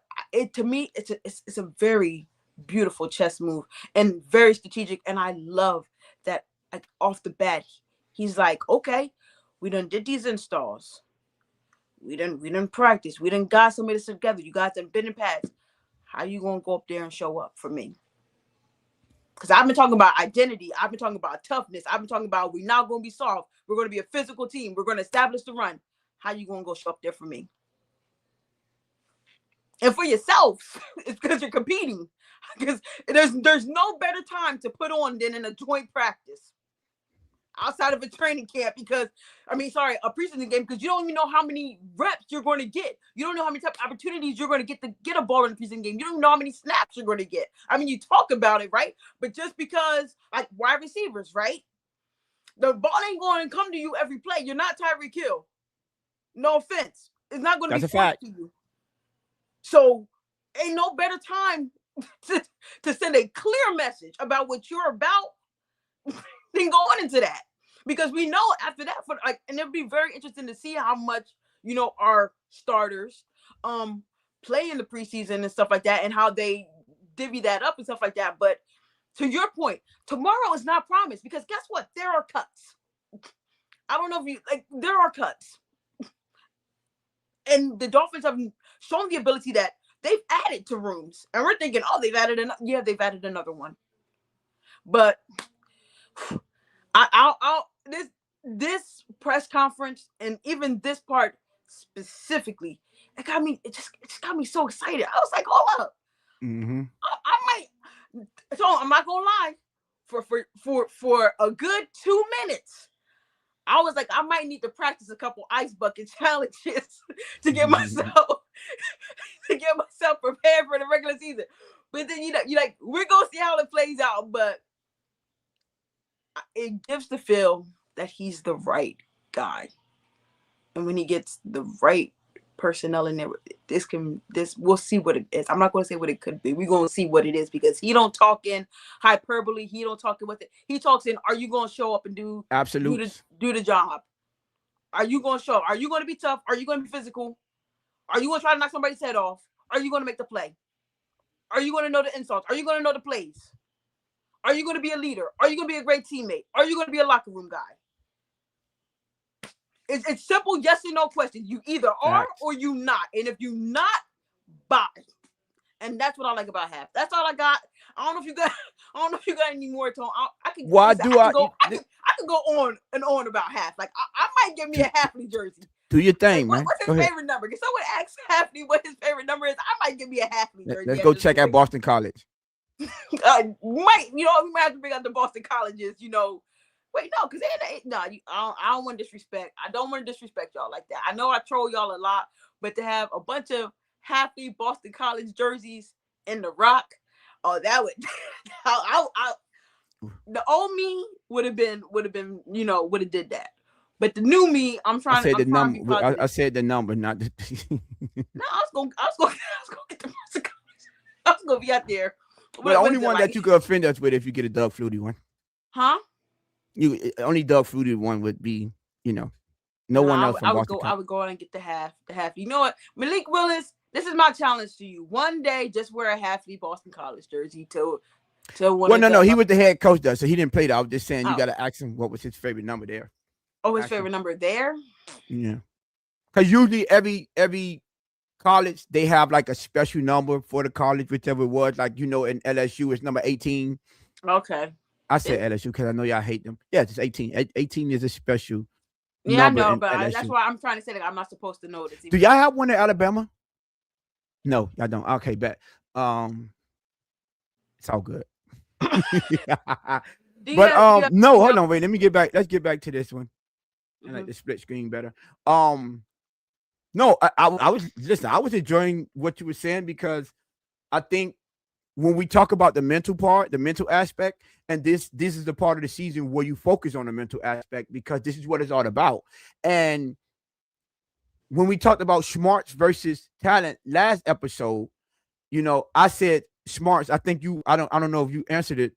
to me, it's a very beautiful chess move and very strategic. And I love that, like, off the bat, he's like, okay, we done did these installs. We done practice. We done got some of this together. You guys have been in pads. How you gonna go up there and show up for me? Because I've been talking about identity. I've been talking about toughness. I've been talking about we're not going to be soft. We're going to be a physical team. We're going to establish the run. How you going to go show up there for me? And for yourself, it's because you're competing. Because there's no better time to put on than in a joint practice outside of a training camp. Because, a preseason game, because you don't even know how many reps you're going to get. You don't know how many type of opportunities you're going to get a ball in a preseason game. You don't know how many snaps you're going to get. You talk about it, right? But just because, like, wide receivers, right? The ball ain't going to come to you every play. You're not Tyreek Hill. No offense. It's not going to be forced to you. So ain't no better time to send a clear message about what you're about than going into that. Because we know after that, and it'll be very interesting to see how much, our starters play in the preseason and stuff like that, and how they divvy that up and stuff like that. But to your point, tomorrow is not promised, because guess what? There are cuts. I don't know if there are cuts. And the Dolphins have shown the ability that they've added to rooms. And we're thinking, they've added another one. But this press conference, and even this part specifically, it just got me so excited. I was like, hold up. Mm-hmm. I'm not gonna lie, for a good 2 minutes, I was like, I might need to practice a couple ice bucket challenges to get myself prepared for the regular season. But then you're like, we're gonna see how it plays out. But it gives the feel that he's the right guy, and when he gets the right personnel in there, we'll see what it is. I'm not going to say what it could be. We're going to see what it is, because he don't talk in hyperbole. He don't talk in with it. He talks in, are you going to show up and do the job? Are you going to show up? Are you going to be tough? Are you going to be physical? Are you going to try to knock somebody's head off? Are you going to make the play? Are you going to know the insults? Are you going to know the plays? Are you going to be a leader? Are you going to be a great teammate? Are you going to be a locker room guy? It's simple, yes or no question. You either are or you not. And if you not, bye. And that's what I like about Haf. That's all I got. I don't know if you got any more, Tone. I could go on and on about Haf. Like I might get me a Hafley jersey. Do your thing, man. What's his favorite number? Can someone ask Hafley what his favorite number is? I might get me a Hafley jersey. Let's go check out Boston College. We might have to bring out the Boston colleges. Wait, no, because I don't want to disrespect. I don't want to disrespect y'all like that. I know I troll y'all a lot, but to have a bunch of Hafley Boston College jerseys in the Rock, that would, the old me would have did that. But the new me, I'm trying to be positive. I said the number, not the. No, I was gonna get the Boston College. I was gonna be out there. Well, the only one that you could offend us with if you get a Doug Flutie one. Huh? Only Doug Flutie one would be, no one else from Boston. I would go out and get the half. You know what, Malik Willis? This is my challenge to you. One day, just wear a Hafley Boston College jersey to one. Well, no, he was the head coach though, so he didn't play that. I was just saying you got to ask him what was his favorite number there. Oh, his favorite number there? Yeah, because usually every college they have like a special number for the college, whichever it was. Like in LSU it's number 18. Okay. I said LSU because I know y'all hate them. Yeah, it's 18. 18 is a special. Yeah, I know, but that's why I'm trying to say that I'm not supposed to know this. Do y'all have one in Alabama? No, y'all don't. Okay, bet. It's all good. But no, hold on, wait. Let me get back. Let's get back to this one. I like the split screen better. No, I was enjoying what you were saying because I think when we talk about the mental part, the mental aspect, and this is the part of the season where you focus on the mental aspect because this is what it's all about. And when we talked about smarts versus talent last episode, I said smarts. I think I don't know if you answered it,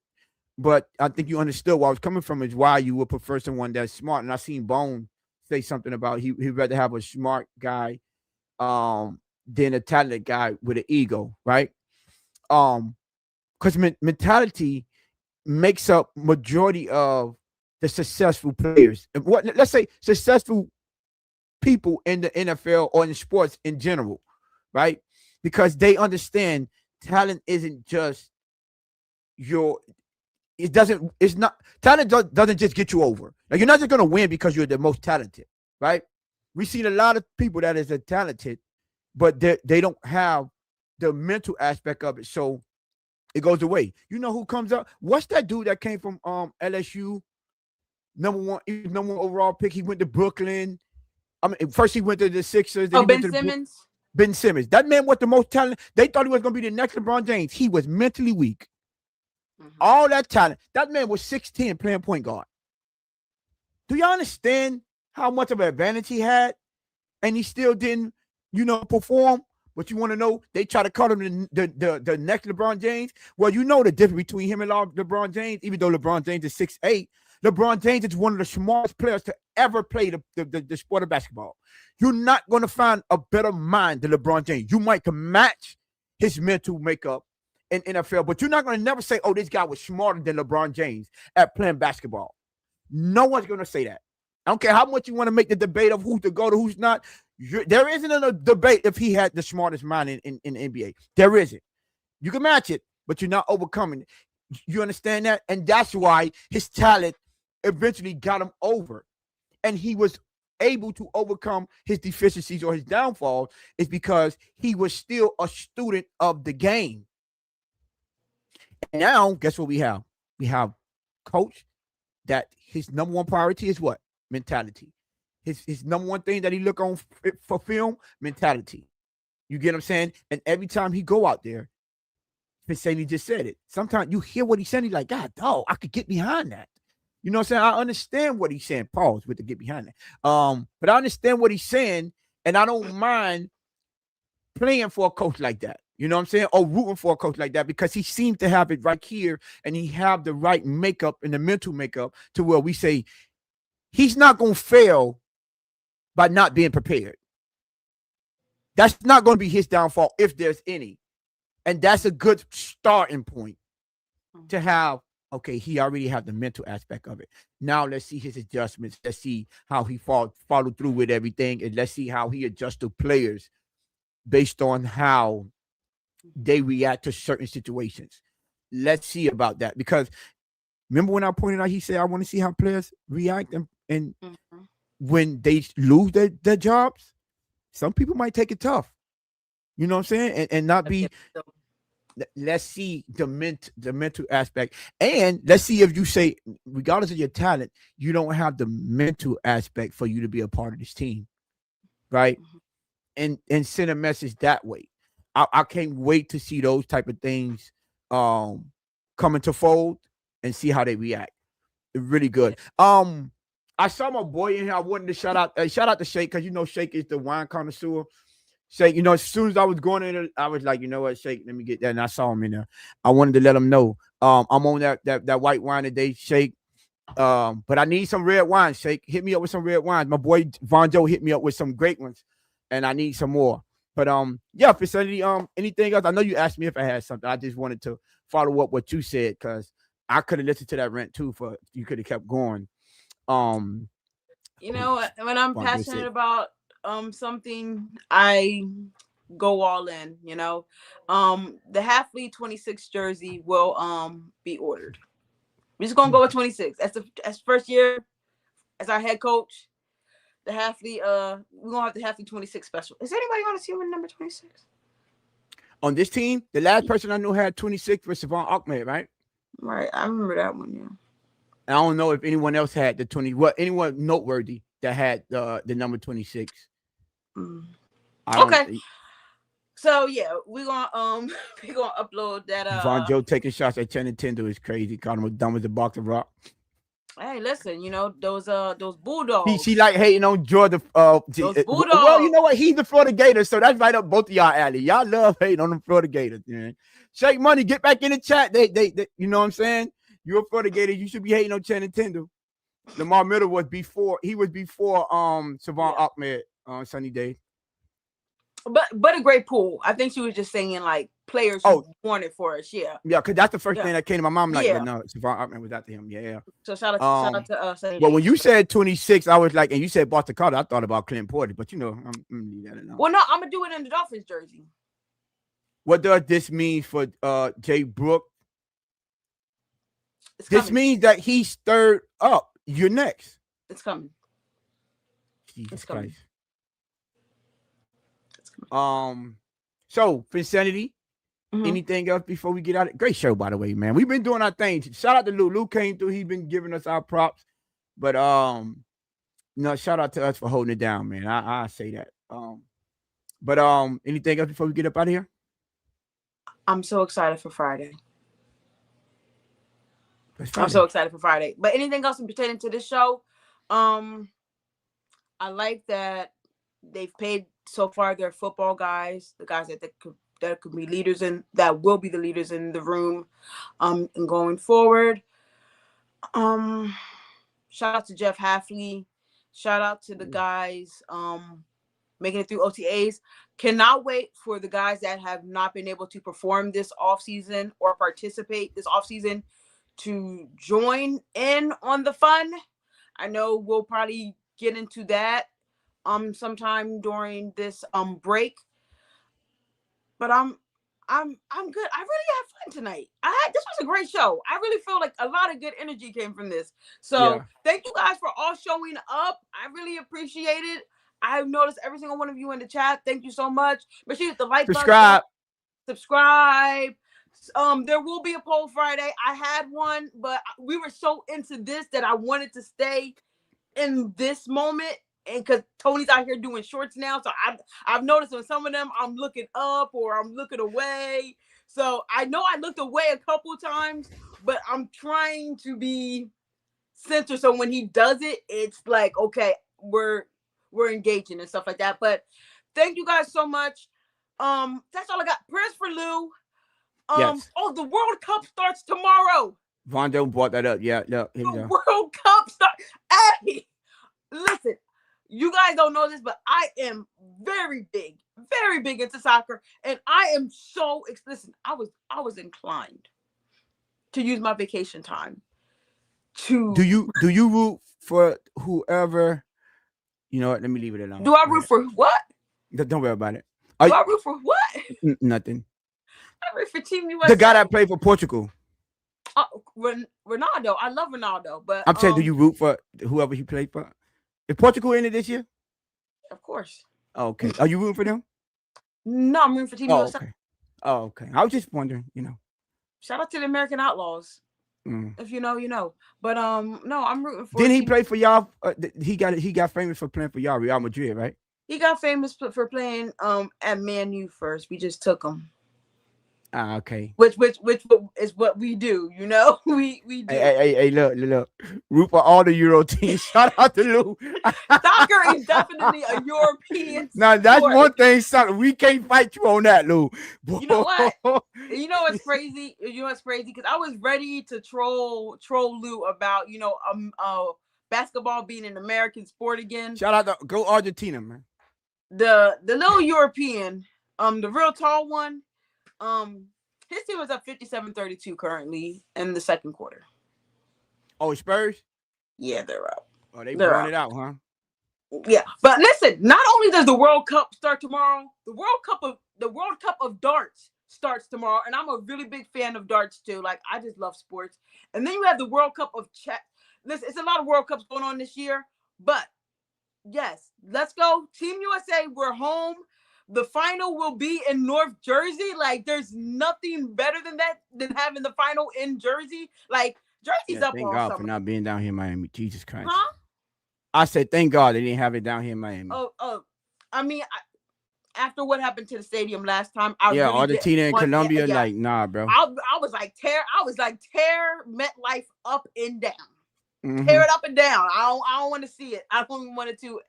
but I think you understood where I was coming from is why you would prefer someone that's smart. And I seen Bone say something about he'd rather have a smart guy than a talented guy with an ego, right? Because mentality makes up majority of the successful players. Let's say successful people in the NFL or in sports in general, right? Because they understand talent isn't just talent doesn't just get you over. Like you're not just gonna win because you're the most talented, right? We've seen a lot of people that is talented, but they don't have the mental aspect of it, so it goes away. You know who comes up? What's that dude that came from LSU? Number one overall pick. He went to Brooklyn. I mean, first he went to the Sixers. Then Ben Simmons. Ben Simmons. That man was the most talented. They thought he was going to be the next LeBron James. He was mentally weak. Mm-hmm. All that talent. That man was 6'10", playing point guard. Do y'all understand how much of an advantage he had? And he still didn't, perform. But you want to know, they try to call him the next LeBron James. Well, you know the difference between him and LeBron James, even though LeBron James is 6'8". LeBron James is one of the smartest players to ever play the sport of basketball. You're not going to find a better mind than LeBron James. You might can match his mental makeup in NFL, but you're not going to never say, oh, this guy was smarter than LeBron James at playing basketball. No one's going to say that. I don't care how much you want to make the debate of who's to go to who's not. There isn't a debate if he had the smartest mind in the NBA. There isn't. You can match it, but you're not overcoming it. You understand that? And that's why his talent eventually got him over. And he was able to overcome his deficiencies or his downfall is because he was still a student of the game. And now, guess what we have? We have coach that his number one priority is what? Mentality. His number one thing that he look on for film, mentality. You get what I'm saying? And every time he go out there, Pinsaney just said it. Sometimes you hear what he's saying, he's like, God, dog, I could get behind that. You know what I'm saying? I understand what he's saying. Pause with the get behind that. But I understand what he's saying, and I don't mind playing for a coach like that. You know what I'm saying? Or rooting for a coach like that because he seems to have it right here, and he have the right makeup and the mental makeup to where we say he's not going to fail by not being prepared. That's not going to be his downfall if there's any. And that's a good starting point to have. Okay, he already have the mental aspect of it. Now let's see his adjustments. Let's see how he followed through with everything. And let's see how he adjusts to players based on how they react to certain situations. Let's see about that. Because remember when I pointed out, he said, I want to see how players react and when they lose their jobs, some people might take it tough. You know what I'm saying? And not be let's see the mental aspect, and let's see if you say, regardless of your talent, you don't have the mental aspect for you to be a part of this team, right? And send a message that way. I can't wait to see those type of things come into fold and see how they react. Really good. I saw my boy in here. I wanted to shout out to Shake, because you know Shake is the wine connoisseur. Shake, as soon as I was going in, I was like, you know what, Shake, let me get that. And I saw him in there. I wanted to let him know. I'm on that white wine today, Shake. But I need some red wine, Shake. Hit me up with some red wines. My boy Von Joe hit me up with some great ones, and I need some more. But yeah, Facility, anything else? I know you asked me if I had something. I just wanted to follow up what you said, because I could have listened to that rant too. You could have kept going. When I'm passionate about something, I go all in. The Hafley 26 jersey will be ordered. We're just gonna go with 26. That's first year as our head coach. The Hafley, we're gonna have the Hafley 26 special. Is anybody gonna see him in number 26? On this team, the last person I knew had 26 was Savon Ahmed, right? Right, I remember that one. Yeah. I don't know if anyone else had the 20. Anyone noteworthy that had the number 26. Okay. So yeah, we're gonna upload that. Von Joe taking shots at Nintendo is crazy. Called him as dumb as a box of rock. Hey, listen, those Bulldogs. She like hating on Georgia. Those Bulldogs. Well, you know what? He's the Florida Gators, so that's right up both of y'all alley. Y'all love hating on them Florida Gators. Man. Shake Money, get back in the chat. They you know what I'm saying? You're a Florida Gator. You should be hating on Nintendo. Lamar Miller was before. He was before Savon Ahmed on Sunny Day. But a great pool. I think she was just saying like players who wanted for us. Yeah. Yeah, because that's the first thing that came to my mom. Like, but no, Savon Ahmed was after him. Yeah. So shout out to Sunny Day. Well, when you said 26, I was like, and you said Boston Carter, I thought about Clint Porter, but I'm gonna leave that alone. Well, no, I'm gonna do it in the Dolphins jersey. What does this mean for Jay Brook? This means that he's third up. You're next. It's coming. Jesus Christ. So Finsanity, anything else before we get out? Great show, by the way, man. We've been doing our thing. Shout out to Lou. Lou came through. He's been giving us our props. But shout out to us for holding it down, man. I say that. But anything else before we get up out of here? I'm so excited for Friday. I'm so excited for Friday. But anything else pertaining to this show? I like that they've paid so far their football guys, the guys that could be leaders and that will be the leaders in the room, and going forward. Shout out to Jeff Hafley. Shout out to the guys making it through OTAs. Cannot wait for the guys that have not been able to perform this offseason or participate this offseason to join in on the fun. I know we'll probably get into that sometime during this break. But I'm good. I really had fun tonight. This was a great show. I really feel like a lot of good energy came from this. So thank you guys for all showing up. I really appreciate it. I've noticed every single one of you in the chat. Thank you so much. Make sure you hit the like button. Subscribe. There will be a poll Friday. I had one, but we were so into this that I wanted to stay in this moment. And because Tony's out here doing shorts now, so I've noticed on some of them I'm looking up or I'm looking away. So I know I looked away a couple of times, but I'm trying to be centered. So when he does it, it's like, okay, we're engaging and stuff like that. But thank you guys so much. That's all I got. Prayers for Lou. Yes. Oh, the World Cup starts tomorrow. Vondo brought that up. Yeah, the World Cup starts. Hey, listen. You guys don't know this, but I am very big into soccer, and I am so listen. I was inclined to use my vacation time to. Do you root for whoever? You know what? Let me leave it alone. Do I root for what? Don't worry about it. Do I root for what? Nothing. I root for Team USA. The guy that played for Portugal. Ronaldo. I love Ronaldo, but I'm saying, do you root for whoever he played for? Is Portugal in it this year? Of course. Oh, okay. Are you rooting for them? No, I'm rooting for Team USA. Oh, okay. I was just wondering, Shout out to the American Outlaws. Mm. If you know, you know. But no, I'm rooting for. Didn't he play for y'all? He got famous for playing for y'all, Real Madrid, right? He got famous for playing at Man U first. We just took him. Ah, okay. Which is what we do, you know. We do. Hey, look. Root for all the Euro teams. Shout out to Lou. Soccer is definitely a European Now that's sport. one thing, soccer. We can't fight you on that, Lou. You know what? You know what's crazy? You know what's crazy? Because I was ready to troll Lou about basketball being an American sport again. Shout out to go Argentina, man. The little European, the real tall one, his team is up 57-32 currently in the second quarter. Oh, Spurs? Yeah, they're up. Oh, they blowing it out, huh? Yeah, but listen, not only does the World Cup start tomorrow, the World Cup of darts starts tomorrow, and I'm a really big fan of darts too. Like, I just love sports. And then you have the World Cup of chess. Listen, it's a lot of World Cups going on this year, but yes, let's go. Team USA, we're home. The final will be in North Jersey. Like, there's nothing better than that, than having the final in Jersey. Like, Jersey's up thank all God summer. for not being down here in Miami. Jesus Christ. Huh? I said, thank God they didn't have it down here in Miami. I mean, after what happened to the stadium last time, I really Argentina and Colombia, yeah. like, nah, bro. I was like, tear MetLife up and down. Mm-hmm. Tear it up and down. I don't want to see it. I don't even want it to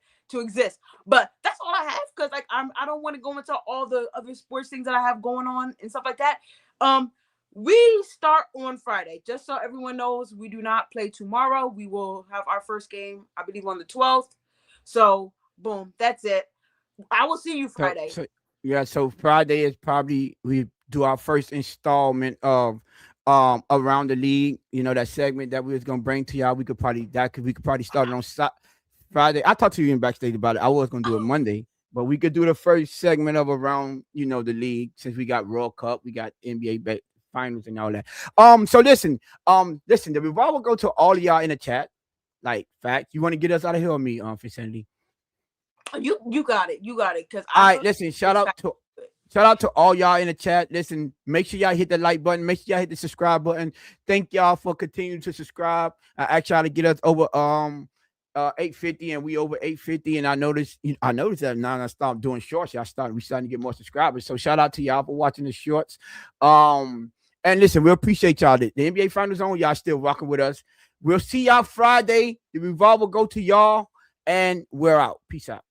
exist. But that's all I have, because like I don't want to go into all the other sports things that I have going on and stuff like that. We start on Friday. Just so everyone knows, we do not play tomorrow. We will have our first game, I believe, on the 12th. So boom, that's it. I will see you Friday. So Friday is probably we do our first installment of around the league. You know, that segment that we was gonna bring to y'all. We could probably start it on Friday. I talked to you in backstage about it. I was gonna do it Monday, but we could do the first segment of around, the league, since we got World Cup, we got NBA finals and all that. So listen, the reward will go to all of y'all in the chat. Like, fact, you want to get us out of here or me, Vicinity? You got it. Because all right, listen, shout out to all y'all in the chat. Listen, make sure y'all hit the like button. Make sure y'all hit the subscribe button. Thank y'all for continuing to subscribe. I asked y'all to get us over 850, and we over 850. And I noticed that now I stopped doing shorts. We starting to get more subscribers. So shout out to y'all for watching the shorts. And listen, we appreciate y'all. The NBA Finals on. Y'all still rocking with us. We'll see y'all Friday. The revolve will go to y'all, and we're out. Peace out.